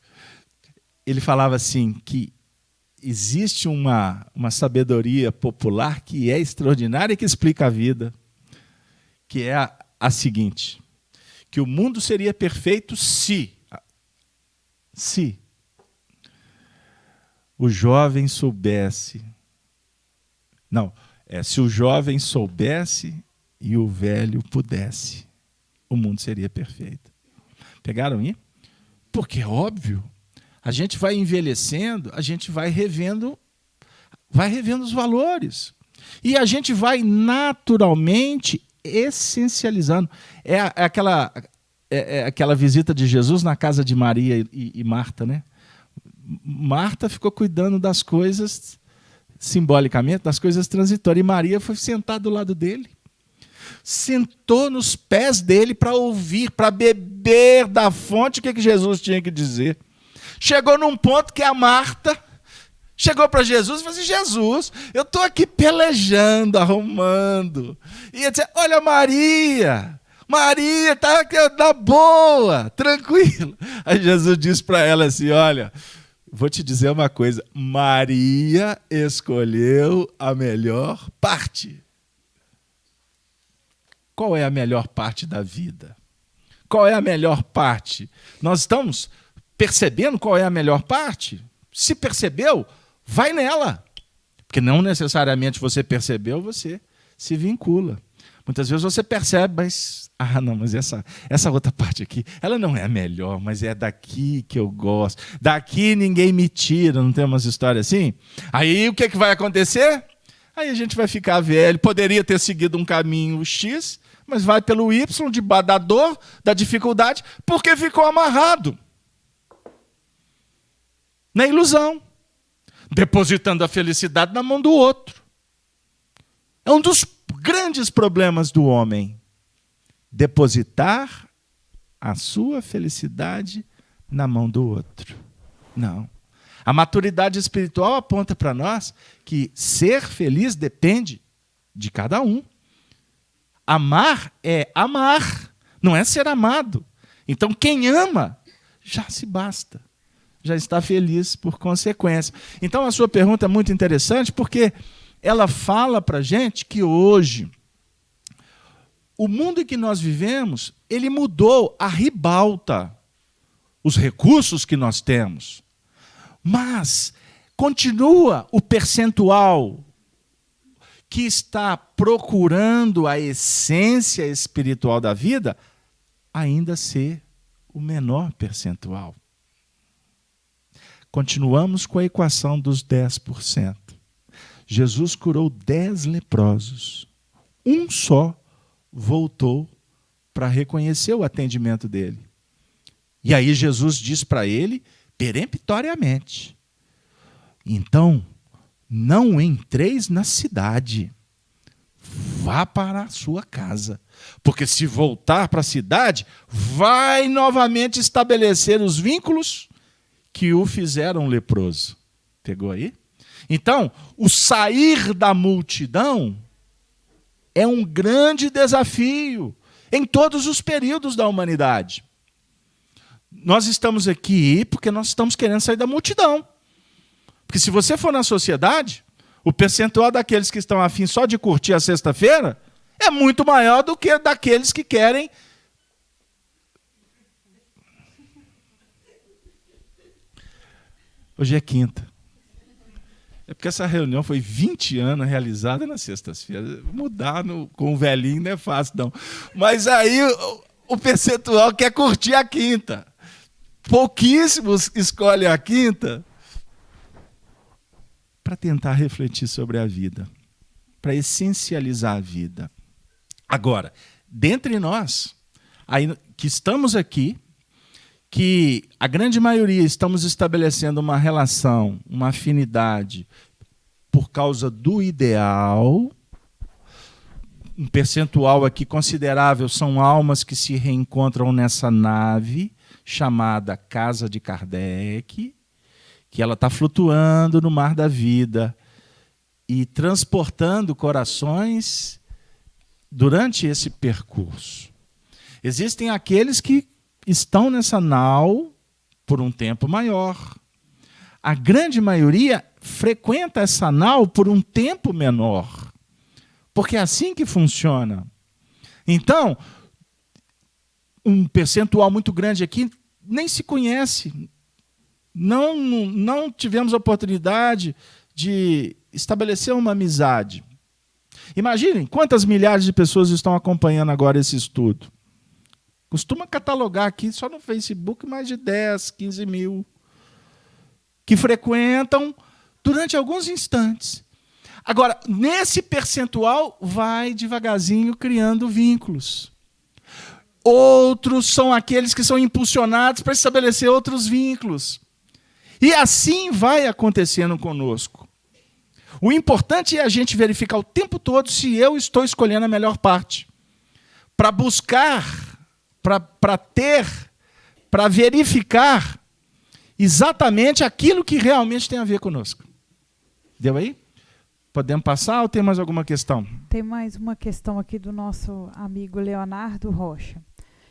Ele falava assim, que existe uma sabedoria popular que é extraordinária e que explica a vida, que é a seguinte, que o mundo seria perfeito se o jovem soubesse... se o jovem soubesse e o velho pudesse, o mundo seria perfeito. Pegaram aí? Porque é óbvio, a gente vai envelhecendo, a gente vai revendo os valores. E a gente vai naturalmente essencializando. É aquela visita de Jesus na casa de Maria e Marta, né? Marta ficou cuidando das coisas, simbolicamente, das coisas transitórias. E Maria foi sentar do lado dele. Sentou nos pés dele para ouvir, para beber da fonte o que Jesus tinha que dizer. Chegou num ponto que a Marta chegou para Jesus e falou assim, Jesus, eu estou aqui pelejando, arrumando. E ia dizer, olha Maria está na boa, tranquilo. Aí Jesus disse para ela assim, olha, vou te dizer uma coisa, Maria escolheu a melhor parte. Qual é a melhor parte da vida? Qual é a melhor parte? Nós estamos percebendo qual é a melhor parte? Se percebeu, vai nela. Porque não necessariamente você percebeu, você se vincula. Muitas vezes você percebe, mas essa outra parte aqui, ela não é a melhor, mas é daqui que eu gosto. Daqui ninguém me tira, não tem umas histórias assim? Aí o que vai acontecer? Aí a gente vai ficar velho, poderia ter seguido um caminho X, mas vai pelo Y, da dor, da dificuldade, porque ficou amarrado na ilusão, depositando a felicidade na mão do outro. É um dos grandes problemas do homem, depositar a sua felicidade na mão do outro. Não. A maturidade espiritual aponta para nós que ser feliz depende de cada um. Amar é amar, não é ser amado. Então, quem ama, já se basta. Já está feliz por consequência. Então, a sua pergunta é muito interessante, porque ela fala para a gente que hoje, o mundo em que nós vivemos, ele mudou à ribalta os recursos que nós temos. Mas continua o percentual que está procurando a essência espiritual da vida ainda ser o menor percentual. Continuamos com a equação dos 10%. Jesus curou 10 leprosos. Um só voltou para reconhecer o atendimento dele. E aí Jesus diz para ele, peremptoriamente, então, não entreis na cidade, vá para a sua casa. Porque se voltar para a cidade, vai novamente estabelecer os vínculos que o fizeram leproso. Pegou aí? Então, o sair da multidão é um grande desafio em todos os períodos da humanidade. Nós estamos aqui porque nós estamos querendo sair da multidão. Porque se você for na sociedade, o percentual daqueles que estão afim só de curtir a sexta-feira é muito maior do que daqueles que querem. Hoje é quinta. É porque essa reunião foi 20 anos realizada na sexta-feira. Mudar com o velhinho não é fácil, não. Mas aí o percentual quer curtir a quinta. Pouquíssimos escolhem a quinta para tentar refletir sobre a vida, para essencializar a vida. Agora, dentre nós, aí, que estamos aqui, que a grande maioria estamos estabelecendo uma relação, uma afinidade por causa do ideal, um percentual aqui considerável são almas que se reencontram nessa nave chamada Casa de Kardec, que ela está flutuando no mar da vida e transportando corações durante esse percurso. Existem aqueles que estão nessa nau por um tempo maior. A grande maioria frequenta essa nau por um tempo menor, porque é assim que funciona. Então, um percentual muito grande aqui nem se conhece. Não tivemos oportunidade de estabelecer uma amizade. Imaginem quantas milhares de pessoas estão acompanhando agora esse estudo. Costuma catalogar aqui, só no Facebook, mais de 10, 15 mil, que frequentam durante alguns instantes. Agora, nesse percentual, vai devagarzinho criando vínculos. Outros são aqueles que são impulsionados para estabelecer outros vínculos. E assim vai acontecendo conosco. O importante é a gente verificar o tempo todo se eu estou escolhendo a melhor parte. Para buscar, para ter, para verificar exatamente aquilo que realmente tem a ver conosco. Deu aí? Podemos passar ou tem mais alguma questão? Tem mais uma questão aqui do nosso amigo Leonardo Rocha.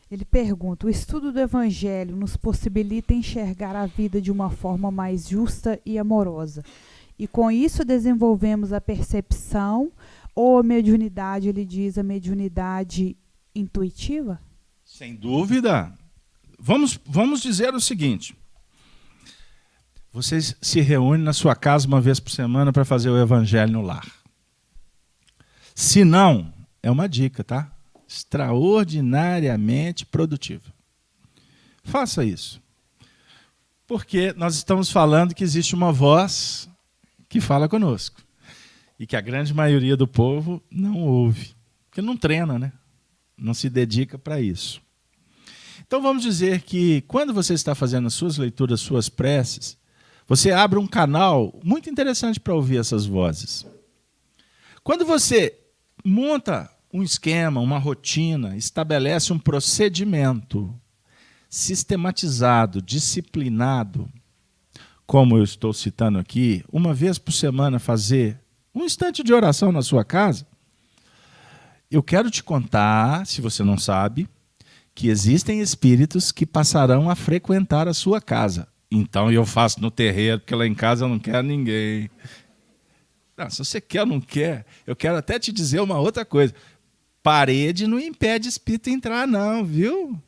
Ele pergunta: o estudo do Evangelho nos possibilita enxergar a vida de uma forma mais justa e amorosa. E com isso desenvolvemos a percepção ou a mediunidade, ele diz, a mediunidade intuitiva? Sem dúvida. Vamos dizer o seguinte. Vocês se reúnem na sua casa uma vez por semana para fazer o Evangelho no lar. Se não, é uma dica, tá? Extraordinariamente produtiva. Faça isso. Porque nós estamos falando que existe uma voz que fala conosco. E que a grande maioria do povo não ouve. Porque não treina, né? Não se dedica para isso. Então vamos dizer que quando você está fazendo as suas leituras, suas preces, você abre um canal muito interessante para ouvir essas vozes. Quando você monta um esquema, uma rotina, estabelece um procedimento sistematizado, disciplinado, como eu estou citando aqui, uma vez por semana fazer um instante de oração na sua casa, eu quero te contar, se você não sabe, que existem espíritos que passarão a frequentar a sua casa. Então eu faço no terreiro, porque lá em casa eu não quero ninguém. Não, se você quer ou não quer, eu quero até te dizer uma outra coisa. Parede não impede espírito entrar, não, viu?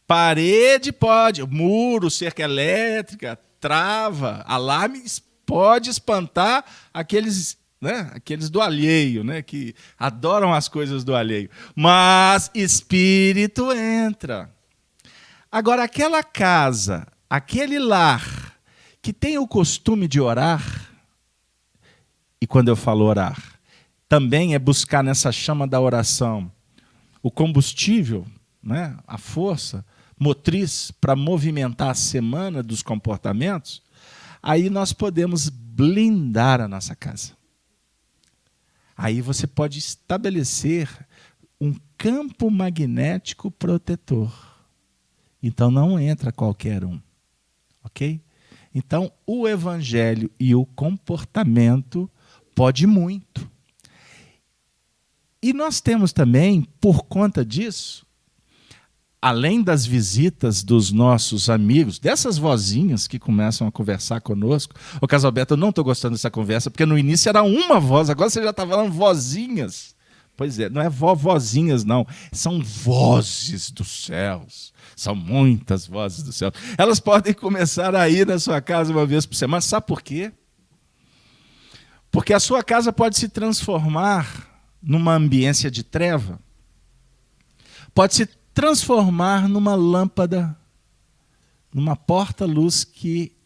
Parede pode, muro, cerca elétrica, trava, alarme pode espantar aqueles, né, aqueles do alheio, né, que adoram as coisas do alheio. Mas espírito entra. Agora, aquela casa, aquele lar que tem o costume de orar, e quando eu falo orar, também é buscar nessa chama da oração o combustível, né, a força motriz para movimentar a semana dos comportamentos, aí nós podemos blindar a nossa casa. Aí você pode estabelecer um campo magnético protetor. Então não entra qualquer um, ok? Então o evangelho e o comportamento pode muito. E nós temos também, por conta disso, além das visitas dos nossos amigos, dessas vozinhas que começam a conversar conosco. Ô Casalberto, eu não estou gostando dessa conversa, porque no início era uma voz, agora você já está falando vozinhas. Pois é, não é vozinhas, não. São vozes dos céus. São muitas vozes dos céus. Elas podem começar a ir na sua casa uma vez por semana. Sabe por quê? Porque a sua casa pode se transformar numa ambiência de treva. Pode se transformar numa lâmpada, numa porta-luz que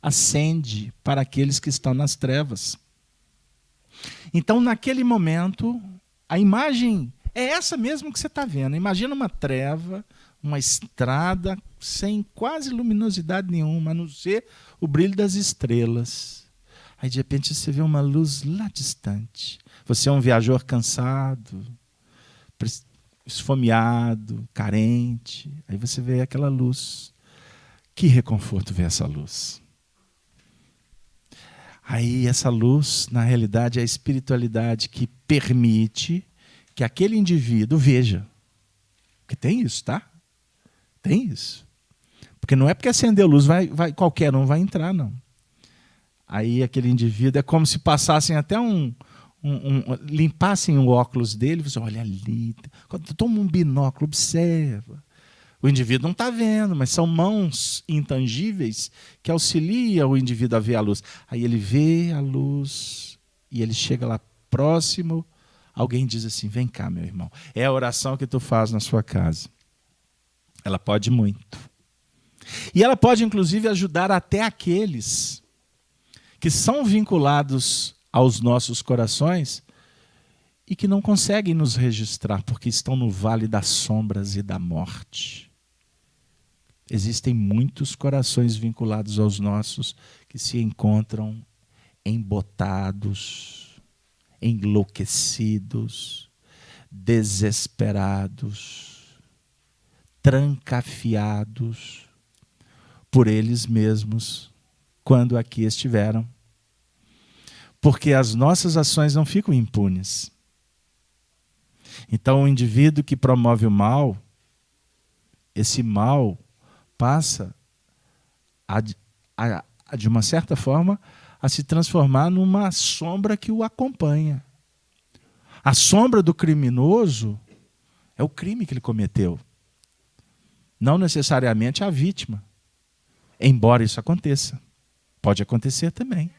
acende para aqueles que estão nas trevas. Então, naquele momento, a imagem é essa mesmo que você está vendo. Imagina uma treva, uma estrada sem quase luminosidade nenhuma, a não ser o brilho das estrelas. Aí, de repente, você vê uma luz lá distante. Você é um viajor cansado, esfomeado, carente. Aí você vê aquela luz. Que reconforto ver essa luz. Aí essa luz, na realidade, é a espiritualidade que permite que aquele indivíduo veja. Porque tem isso, tá? Tem isso. Porque não é porque acendeu luz, qualquer um vai entrar, não. Aí aquele indivíduo é como se passassem até limpassem o óculos dele, você olha ali, toma um binóculo, observa. O indivíduo não está vendo, mas são mãos intangíveis que auxiliam o indivíduo a ver a luz. Aí ele vê a luz e ele chega lá próximo, alguém diz assim, vem cá, meu irmão. É a oração que tu faz na sua casa. Ela pode muito. E ela pode, inclusive, ajudar até aqueles que são vinculados aos nossos corações e que não conseguem nos registrar porque estão no vale das sombras e da morte. Existem muitos corações vinculados aos nossos que se encontram embotados, enlouquecidos, desesperados, trancafiados por eles mesmos quando aqui estiveram. Porque as nossas ações não ficam impunes. Então, o indivíduo que promove o mal, esse mal passa, de uma certa forma, a se transformar numa sombra que o acompanha. A sombra do criminoso é o crime que ele cometeu. Não necessariamente a vítima. Embora isso aconteça. Pode acontecer também.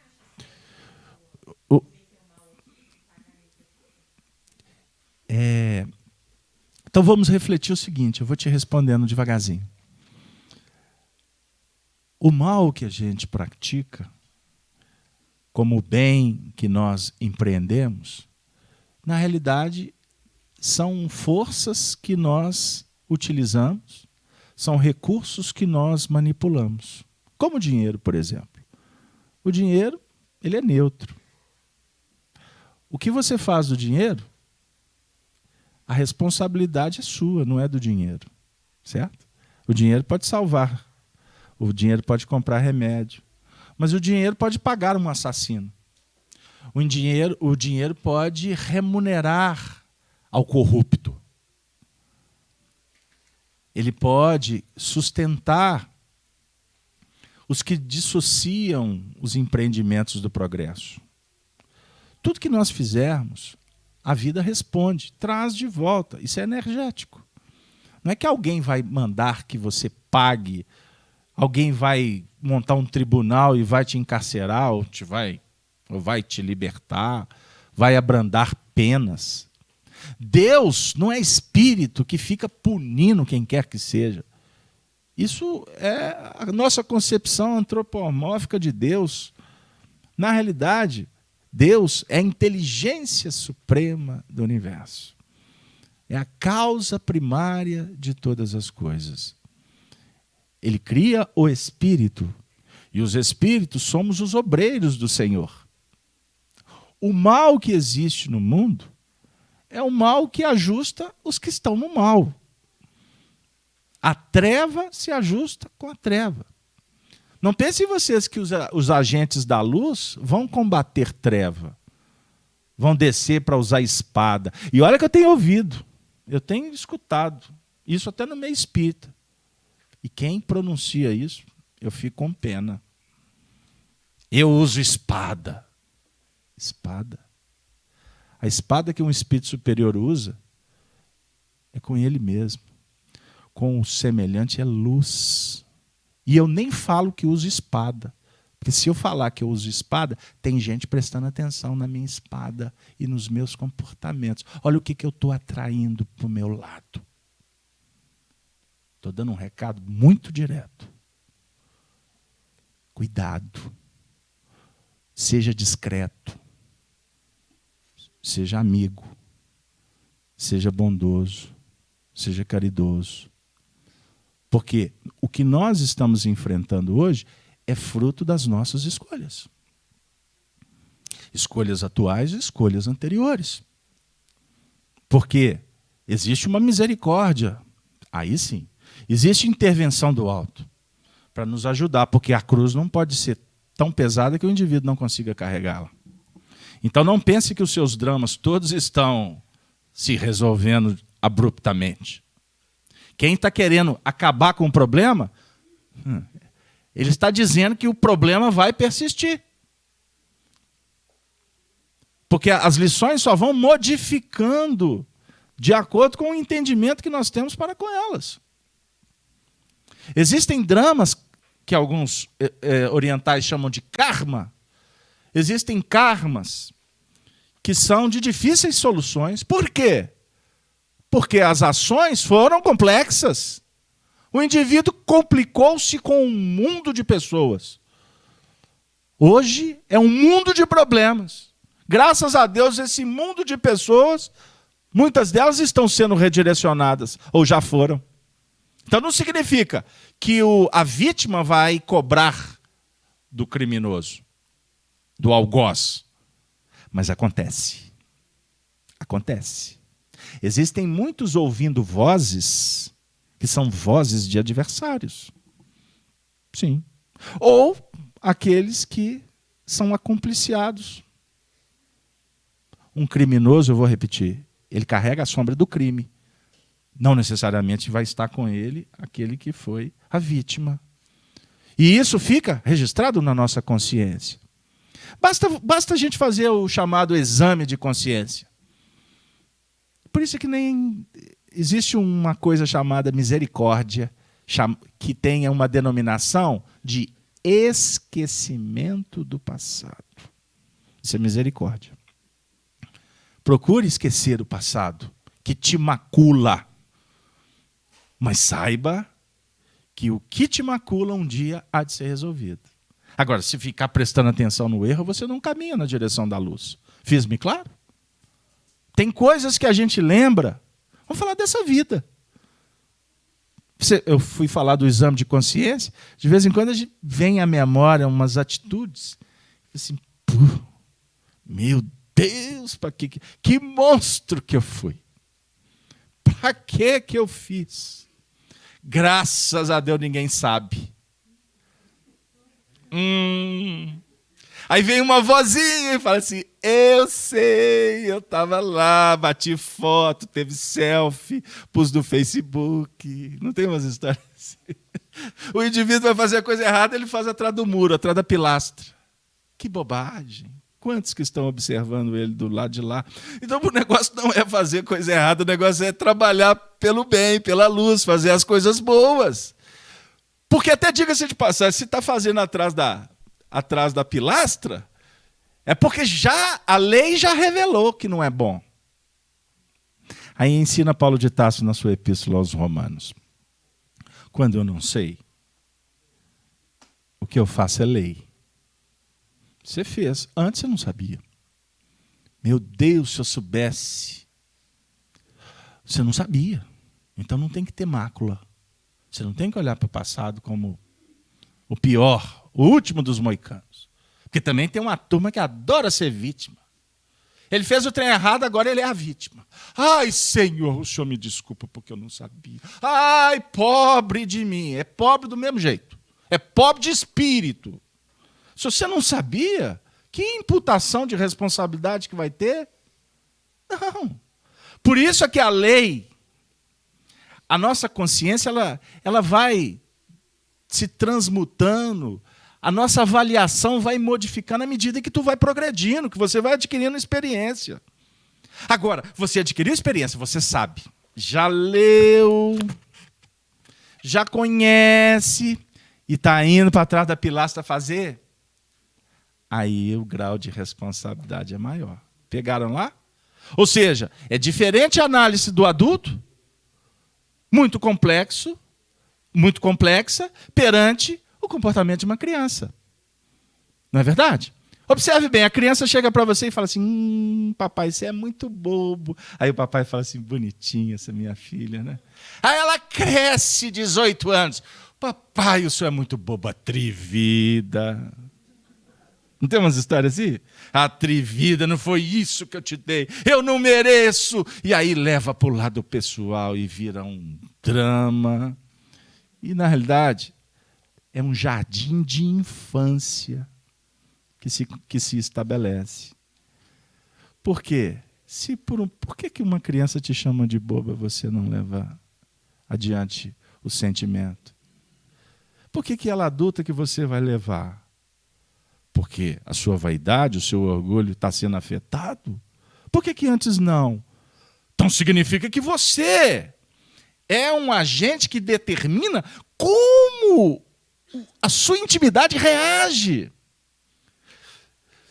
Então vamos refletir o seguinte, eu vou te respondendo devagarzinho. O mal que a gente pratica, como o bem que nós empreendemos, na realidade são forças que nós utilizamos, são recursos que nós manipulamos. Como o dinheiro, por exemplo. O dinheiro, ele é neutro. O que você faz do dinheiro, a responsabilidade é sua, não é do dinheiro. Certo? O dinheiro pode salvar. O dinheiro pode comprar remédio. Mas o dinheiro pode pagar um assassino. O dinheiro pode remunerar ao corrupto. Ele pode sustentar os que dissociam os empreendimentos do progresso. Tudo que nós fizermos, a vida responde, traz de volta. Isso é energético. Não é que alguém vai mandar que você pague, alguém vai montar um tribunal e vai te encarcerar, ou vai te libertar, vai abrandar penas. Deus não é espírito que fica punindo quem quer que seja. Isso é a nossa concepção antropomórfica de Deus. Na realidade, Deus é a inteligência suprema do universo. É a causa primária de todas as coisas. Ele cria o espírito, e os espíritos somos os obreiros do Senhor. O mal que existe no mundo é o mal que ajusta os que estão no mal. A treva se ajusta com a treva. Não pensem vocês que os agentes da luz vão combater treva, vão descer para usar espada. E olha que eu tenho ouvido, eu tenho escutado, isso até no meio espírita. E quem pronuncia isso, eu fico com pena. Eu uso espada. Espada. A espada que um espírito superior usa é com ele mesmo. Com o semelhante é luz. E eu nem falo que uso espada. Porque se eu falar que eu uso espada, tem gente prestando atenção na minha espada e nos meus comportamentos. Olha o que eu estou atraindo para o meu lado. Estou dando um recado muito direto. Cuidado. Seja discreto. Seja amigo. Seja bondoso. Seja caridoso. Porque o que nós estamos enfrentando hoje é fruto das nossas escolhas. Escolhas atuais e escolhas anteriores. Porque existe uma misericórdia. Aí sim. Existe intervenção do alto para nos ajudar, porque a cruz não pode ser tão pesada que o indivíduo não consiga carregá-la. Então não pense que os seus dramas todos estão se resolvendo abruptamente. Quem está querendo acabar com o problema, ele está dizendo que o problema vai persistir. Porque as lições só vão modificando de acordo com o entendimento que nós temos para com elas. Existem dramas que alguns orientais chamam de karma. Existem karmas que são de difíceis soluções. Por quê? Porque as ações foram complexas. O indivíduo complicou-se com um mundo de pessoas. Hoje é um mundo de problemas. Graças a Deus, esse mundo de pessoas, muitas delas estão sendo redirecionadas, ou já foram. Então não significa que a vítima vai cobrar do criminoso, do algoz. Mas acontece. Acontece. Existem muitos ouvindo vozes que são vozes de adversários. Sim. Ou aqueles que são acompliciados. Um criminoso, eu vou repetir, ele carrega a sombra do crime. Não necessariamente vai estar com ele aquele que foi a vítima. E isso fica registrado na nossa consciência. Basta a gente fazer o chamado exame de consciência. Por isso que nem existe uma coisa chamada misericórdia, que tenha uma denominação de esquecimento do passado. Isso é misericórdia. Procure esquecer o passado, que te macula. Mas saiba que o que te macula um dia há de ser resolvido. Agora, se ficar prestando atenção no erro, você não caminha na direção da luz. Fiz-me claro? Tem coisas que a gente lembra. Vamos falar dessa vida. Eu fui falar do exame de consciência. De vez em quando a gente vem à memória umas atitudes. Assim, meu Deus, que monstro que eu fui. Para que eu fiz? Graças a Deus ninguém sabe. Aí vem uma vozinha e fala assim, eu sei, eu estava lá, bati foto, teve selfie, pus no Facebook. Não tem umas histórias assim? O indivíduo vai fazer a coisa errada, ele faz atrás do muro, atrás da pilastra. Que bobagem. Quantos que estão observando ele do lado de lá? Então o negócio não é fazer coisa errada, o negócio é trabalhar pelo bem, pela luz, fazer as coisas boas. Porque até diga-se de passagem, se está fazendo atrás da pilastra, é porque a lei já revelou que não é bom. Aí ensina Paulo de Tarso na sua epístola aos Romanos. Quando eu não sei, o que eu faço é lei. Você fez, antes eu não sabia. Meu Deus, se eu soubesse. Você não sabia. Então não tem que ter mácula. Você não tem que olhar para o passado como o pior, o último dos moicanos. Porque também tem uma turma que adora ser vítima. Ele fez o trem errado, agora ele é a vítima. Ai, Senhor, o Senhor me desculpa porque eu não sabia. Ai, pobre de mim. É pobre do mesmo jeito. É pobre de espírito. Se você não sabia, que imputação de responsabilidade que vai ter? Não. Por isso é que a lei, a nossa consciência, ela vai se transmutando, a nossa avaliação vai modificando à medida que tu vai progredindo, que você vai adquirindo experiência. Agora, você adquiriu experiência, você sabe, já leu, já conhece e está indo para trás da pilastra fazer, aí o grau de responsabilidade é maior. Pegaram lá? Ou seja, é diferente a análise do adulto, muito complexa, perante o comportamento de uma criança. Não é verdade? Observe bem, a criança chega para você e fala assim, papai, você é muito bobo. Aí o papai fala assim, bonitinha essa minha filha, né? Aí ela cresce, 18 anos. Papai, o senhor é muito bobo, atrevida. Não tem umas histórias assim? Atrevida, não foi isso que eu te dei. Eu não mereço. E aí leva para o lado pessoal e vira um drama. E, na realidade, é um jardim de infância que se estabelece. Por quê? Por que uma criança te chama de boba e você não leva adiante o sentimento? Por que ela adulta que você vai levar? Porque a sua vaidade, o seu orgulho está sendo afetado? Por que antes não? Então significa que você é um agente que determina como a sua intimidade reage.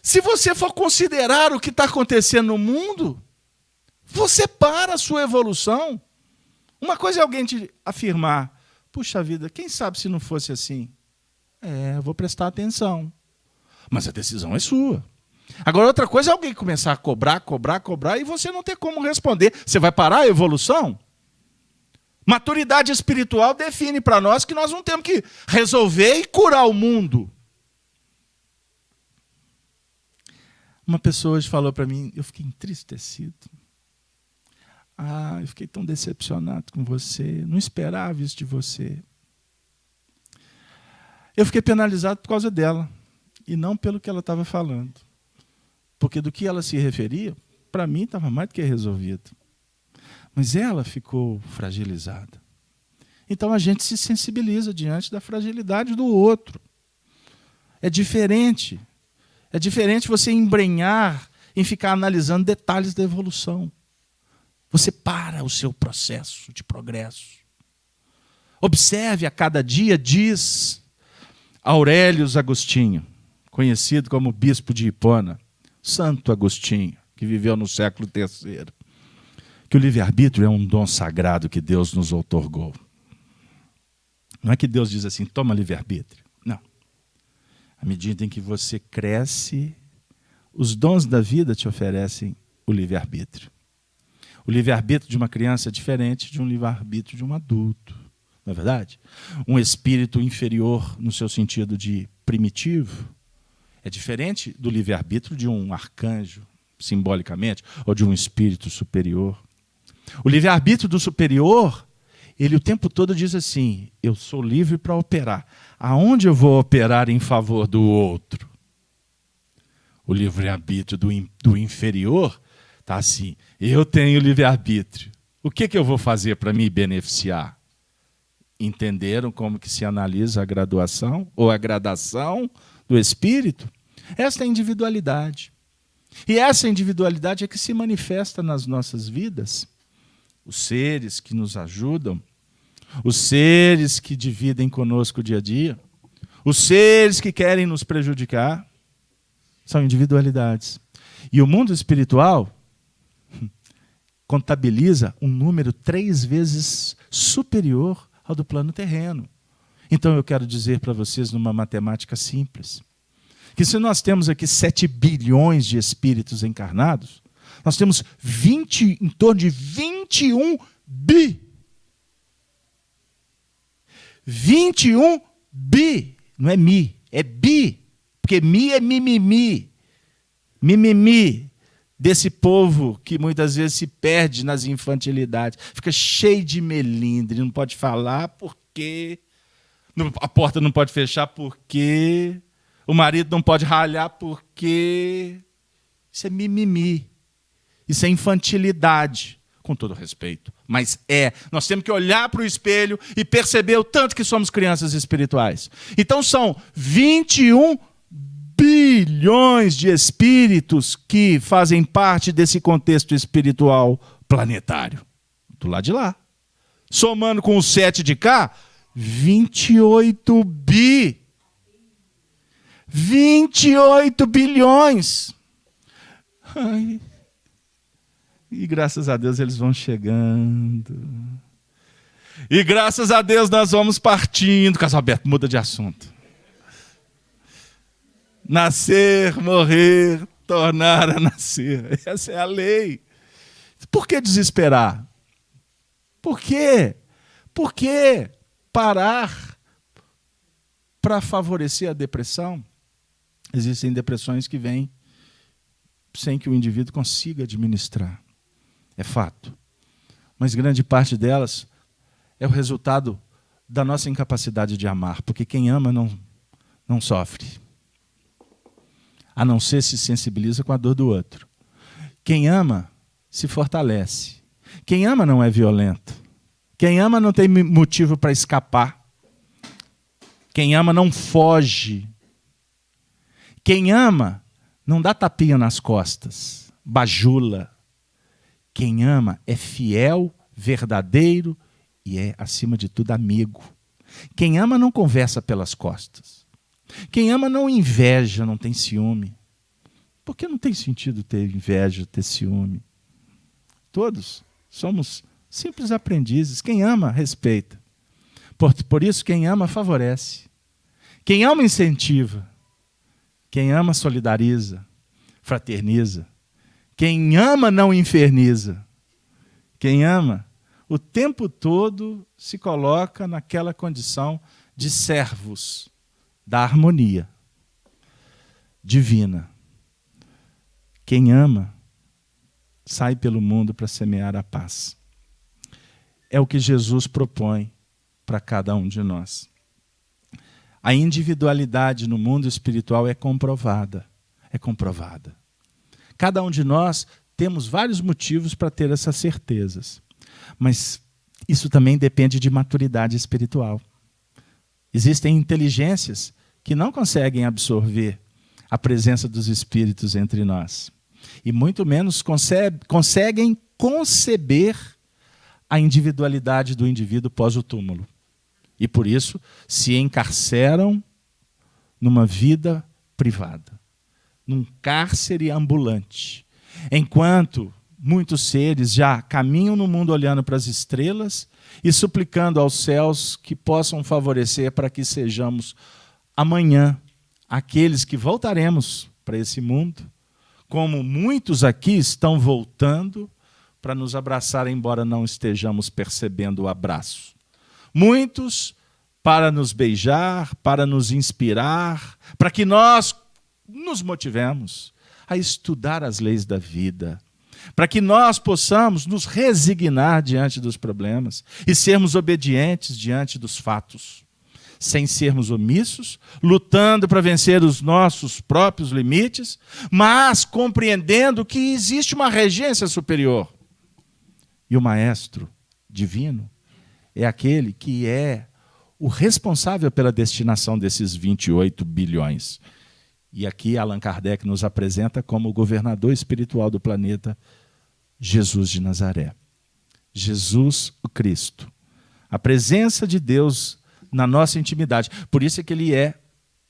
Se você for considerar o que está acontecendo no mundo, você para a sua evolução. Uma coisa é alguém te afirmar, puxa vida, quem sabe se não fosse assim? Eu vou prestar atenção. Mas a decisão é sua. Agora, outra coisa é alguém começar a cobrar e você não ter como responder. Você vai parar a evolução? Maturidade espiritual define para nós que nós não temos que resolver e curar o mundo. Uma pessoa hoje falou para mim, eu fiquei entristecido. Eu fiquei tão decepcionado com você, não esperava isso de você. Eu fiquei penalizado por causa dela. E não pelo que ela estava falando. Porque do que ela se referia, para mim estava mais do que resolvido. Mas ela ficou fragilizada. Então a gente se sensibiliza diante da fragilidade do outro. É diferente. É diferente você embrenhar em ficar analisando detalhes da evolução. Você para o seu processo de progresso. Observe a cada dia, diz Aurelius Agostinho, conhecido como bispo de Hipona, Santo Agostinho, que viveu no século III, que o livre-arbítrio é um dom sagrado que Deus nos outorgou. Não é que Deus diz assim, toma livre-arbítrio. Não. À medida em que você cresce, os dons da vida te oferecem o livre-arbítrio. O livre-arbítrio de uma criança é diferente de um livre-arbítrio de um adulto. Não é verdade? Um espírito inferior, no seu sentido de primitivo, é diferente do livre-arbítrio de um arcanjo, simbolicamente, ou de um espírito superior. O livre-arbítrio do superior, ele o tempo todo diz assim, eu sou livre para operar. Aonde eu vou operar em favor do outro? O livre-arbítrio do inferior está assim, eu tenho livre-arbítrio. O que eu vou fazer para me beneficiar? Entenderam como que se analisa a graduação ou a gradação do espírito? Esta é a individualidade. E essa individualidade é que se manifesta nas nossas vidas. Os seres que nos ajudam, os seres que dividem conosco o dia a dia, os seres que querem nos prejudicar, são individualidades. E o mundo espiritual contabiliza um número 3 vezes superior ao do plano terreno. Então eu quero dizer para vocês, numa matemática simples, que se nós temos aqui 7 bilhões de espíritos encarnados, nós temos em torno de 21 bi. 21 bi, não é mi, é bi, porque mi é mimimi. Mimimi desse povo que muitas vezes se perde nas infantilidades, fica cheio de melindre, não pode falar porque a porta não pode fechar porque o marido não pode ralhar porque isso é mimimi, isso é infantilidade. Com todo respeito, mas nós temos que olhar para o espelho e perceber o tanto que somos crianças espirituais. Então são 21 bilhões de espíritos que fazem parte desse contexto espiritual planetário. Do lado de lá. Somando com os 7 de cá, 28 bi. 28 bilhões. Ai. E graças a Deus eles vão chegando. E graças a Deus nós vamos partindo. Caso Alberto, muda de assunto. Nascer, morrer, tornar a nascer. Essa é a lei. Por que desesperar? Por quê? Por que parar para favorecer a depressão? Existem depressões que vêm sem que o indivíduo consiga administrar. É fato. Mas grande parte delas é o resultado da nossa incapacidade de amar, porque quem ama não sofre. A não ser se sensibiliza com a dor do outro. Quem ama se fortalece. Quem ama não é violento. Quem ama não tem motivo para escapar. Quem ama não foge. Quem ama não dá tapinha nas costas, bajula. Quem ama é fiel, verdadeiro e é, acima de tudo, amigo. Quem ama não conversa pelas costas. Quem ama não inveja, não tem ciúme. Porque não tem sentido ter inveja, ter ciúme. Todos somos simples aprendizes. Quem ama, respeita. Por isso, quem ama, favorece. Quem ama, incentiva. Quem ama, solidariza, fraterniza. Quem ama não inferniza. Quem ama, o tempo todo se coloca naquela condição de servos da harmonia divina. Quem ama, sai pelo mundo para semear a paz. É o que Jesus propõe para cada um de nós. A individualidade no mundo espiritual é comprovada. É comprovada. Cada um de nós temos vários motivos para ter essas certezas. Mas isso também depende de maturidade espiritual. Existem inteligências que não conseguem absorver a presença dos espíritos entre nós. E muito menos conseguem conceber a individualidade do indivíduo pós o túmulo. E por isso se encarceram numa vida privada, num cárcere ambulante. Enquanto muitos seres já caminham no mundo olhando para as estrelas e suplicando aos céus que possam favorecer para que sejamos amanhã aqueles que voltaremos para esse mundo, como muitos aqui estão voltando para nos abraçar, embora não estejamos percebendo o abraço. Muitos para nos beijar, para nos inspirar, para que nós nos motivemos a estudar as leis da vida, para que nós possamos nos resignar diante dos problemas e sermos obedientes diante dos fatos, sem sermos omissos, lutando para vencer os nossos próprios limites, mas compreendendo que existe uma regência superior. E o Maestro Divino é aquele que é o responsável pela destinação desses 28 bilhões. E aqui Allan Kardec nos apresenta como o governador espiritual do planeta, Jesus de Nazaré. Jesus o Cristo. A presença de Deus na nossa intimidade. Por isso é que ele é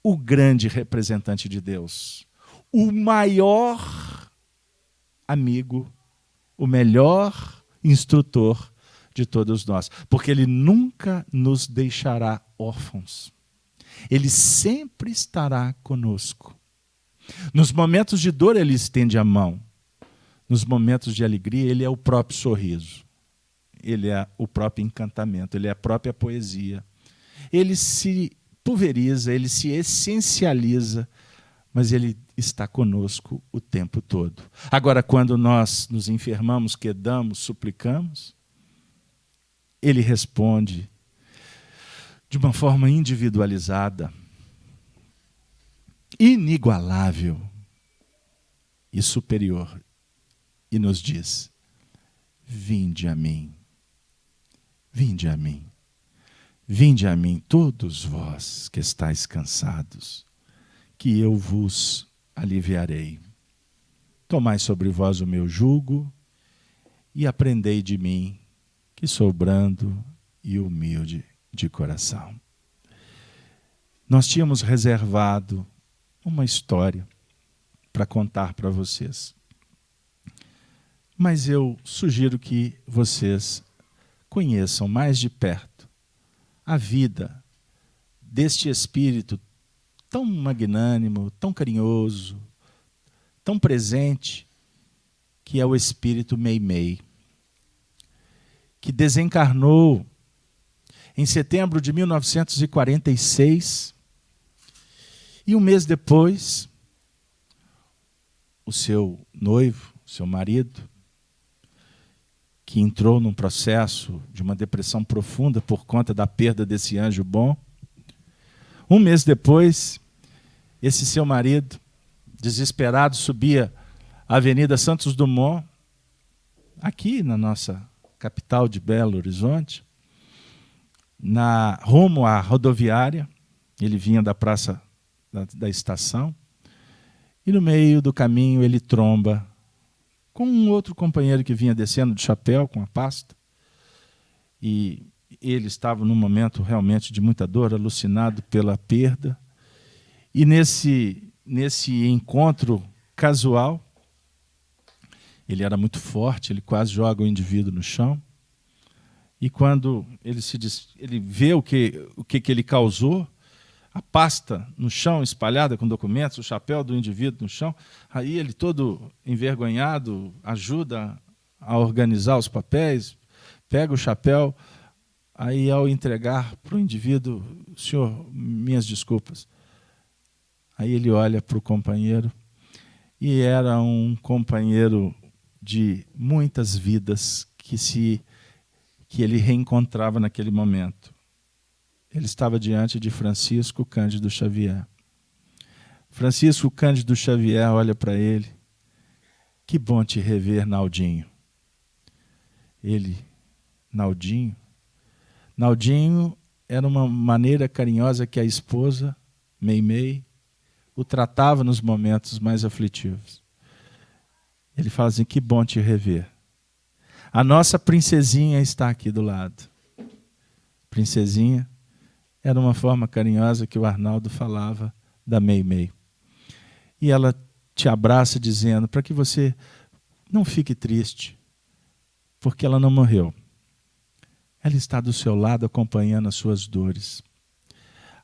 o grande representante de Deus. O maior amigo, o melhor instrutor de todos nós, porque Ele nunca nos deixará órfãos. Ele sempre estará conosco. Nos momentos de dor, Ele estende a mão. Nos momentos de alegria, Ele é o próprio sorriso. Ele é o próprio encantamento, Ele é a própria poesia. Ele se pulveriza, Ele se essencializa, mas Ele está conosco o tempo todo. Agora, quando nós nos enfermamos, quedamos, suplicamos, Ele responde de uma forma individualizada, inigualável e superior, e nos diz: vinde a mim, vinde a mim, vinde a mim todos vós que estáis cansados, que eu vos aliviarei. Tomai sobre vós o meu jugo e aprendei de mim, que sou brando e humilde de coração. Nós tínhamos reservado uma história para contar para vocês. Mas eu sugiro que vocês conheçam mais de perto a vida deste espírito tão magnânimo, tão carinhoso, tão presente, que é o espírito Meimei, que desencarnou em setembro de 1946, e um mês depois, o seu noivo, seu marido, que entrou num processo de uma depressão profunda por conta da perda desse anjo bom, um mês depois, esse seu marido, desesperado, subia a Avenida Santos Dumont, aqui na nossa capital de Belo Horizonte, rumo à rodoviária. Ele vinha da praça da estação, e no meio do caminho ele tromba com um outro companheiro que vinha descendo de chapéu, com a pasta, e ele estava num momento realmente de muita dor, alucinado pela perda, e nesse encontro casual, ele era muito forte, ele quase joga o indivíduo no chão, e quando ele vê o que ele causou, a pasta no chão espalhada com documentos, o chapéu do indivíduo no chão, aí ele todo envergonhado ajuda a organizar os papéis, pega o chapéu, aí ao entregar para o indivíduo: senhor, minhas desculpas. Aí ele olha para o companheiro, e era um companheiro de muitas vidas que ele reencontrava naquele momento. Ele estava diante de Francisco Cândido Xavier. Francisco Cândido Xavier olha para ele: que bom te rever, Naldinho. Ele: Naldinho? Naldinho era uma maneira carinhosa que a esposa, Meimei, o tratava nos momentos mais aflitivos. Ele fala assim: que bom te rever. A nossa princesinha está aqui do lado. Princesinha era uma forma carinhosa que o Arnaldo falava da Meimei. E ela te abraça dizendo para que você não fique triste, porque ela não morreu. Ela está do seu lado acompanhando as suas dores.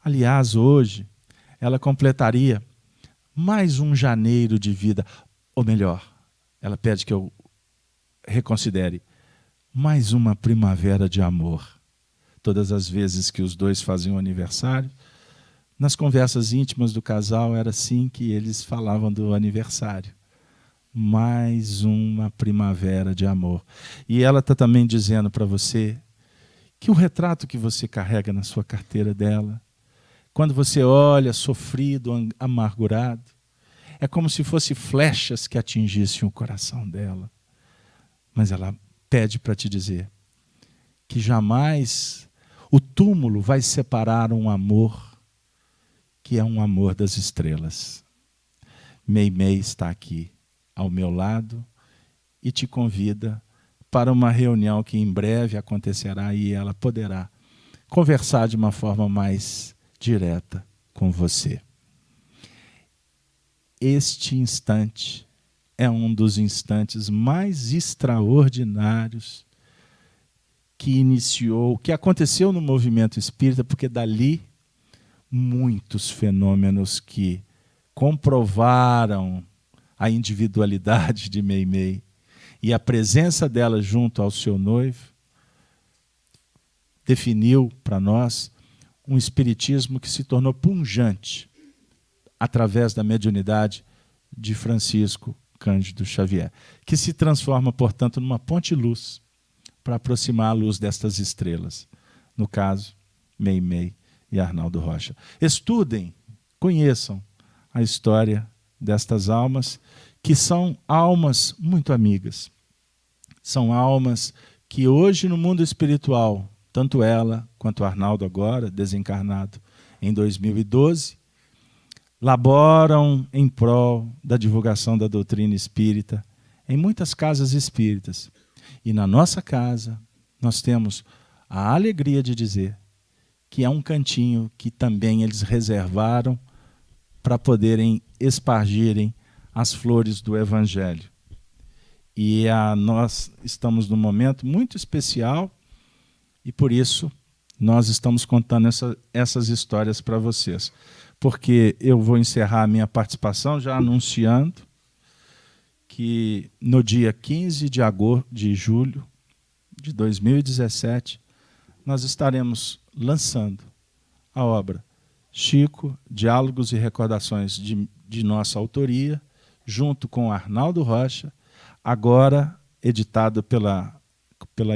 Aliás, hoje, ela completaria mais um janeiro de vida. Ou melhor, ela pede que eu reconsidere, mais uma primavera de amor. Todas as vezes que os dois faziam aniversário, nas conversas íntimas do casal, era assim que eles falavam do aniversário. Mais uma primavera de amor. E ela está também dizendo para você que o retrato que você carrega na sua carteira dela, quando você olha sofrido, amargurado, é como se fossem flechas que atingissem o coração dela. Mas ela pede para te dizer que jamais o túmulo vai separar um amor que é um amor das estrelas. Meimei está aqui ao meu lado e te convida para uma reunião que em breve acontecerá, e ela poderá conversar de uma forma mais direta com você. Este instante é um dos instantes mais extraordinários que iniciou, o que aconteceu no movimento espírita, porque dali muitos fenômenos que comprovaram a individualidade de Meimei e a presença dela junto ao seu noivo definiu para nós um espiritismo que se tornou pungente através da mediunidade de Francisco Cândido Xavier, que se transforma, portanto, numa ponte-luz para aproximar a luz destas estrelas. No caso, Meimei e Arnaldo Rocha. Estudem, conheçam a história destas almas, que são almas muito amigas. São almas que hoje no mundo espiritual, tanto ela quanto Arnaldo agora, desencarnado em 2012, laboram em prol da divulgação da doutrina espírita em muitas casas espíritas. E na nossa casa, nós temos a alegria de dizer que é um cantinho que também eles reservaram para poderem espargirem as flores do Evangelho. E nós estamos num momento muito especial e por isso nós estamos contando essas histórias para vocês. Porque eu vou encerrar a minha participação já anunciando que no dia 15 de julho de 2017, nós estaremos lançando a obra Chico, Diálogos e Recordações de nossa autoria, junto com Arnaldo Rocha, agora editado pela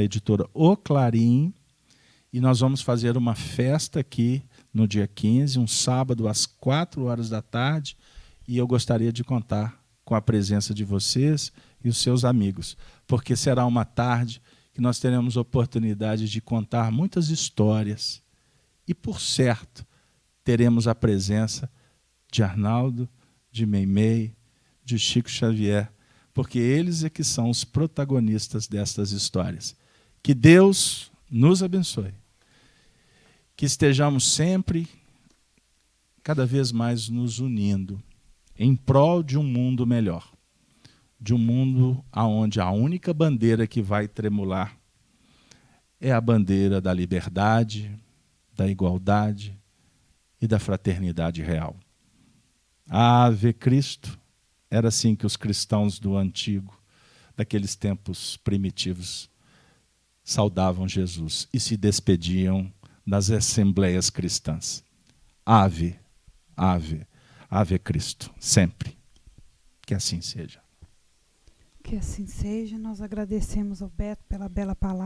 editora O Clarim, e nós vamos fazer uma festa aqui no dia 15, um sábado às 16h, e eu gostaria de contar com a presença de vocês e os seus amigos, porque será uma tarde que nós teremos oportunidade de contar muitas histórias e, por certo, teremos a presença de Arnaldo, de Meimei, de Chico Xavier, porque eles é que são os protagonistas destas histórias. Que Deus nos abençoe. Que estejamos sempre, cada vez mais nos unindo em prol de um mundo melhor, de um mundo onde a única bandeira que vai tremular é a bandeira da liberdade, da igualdade e da fraternidade real. Ave Cristo, era assim que os cristãos do antigo, daqueles tempos primitivos, saudavam Jesus e se despediam das assembleias cristãs. Ave, ave, ave Cristo, sempre. Que assim seja. Que assim seja. Nós agradecemos ao Beto pela bela palavra.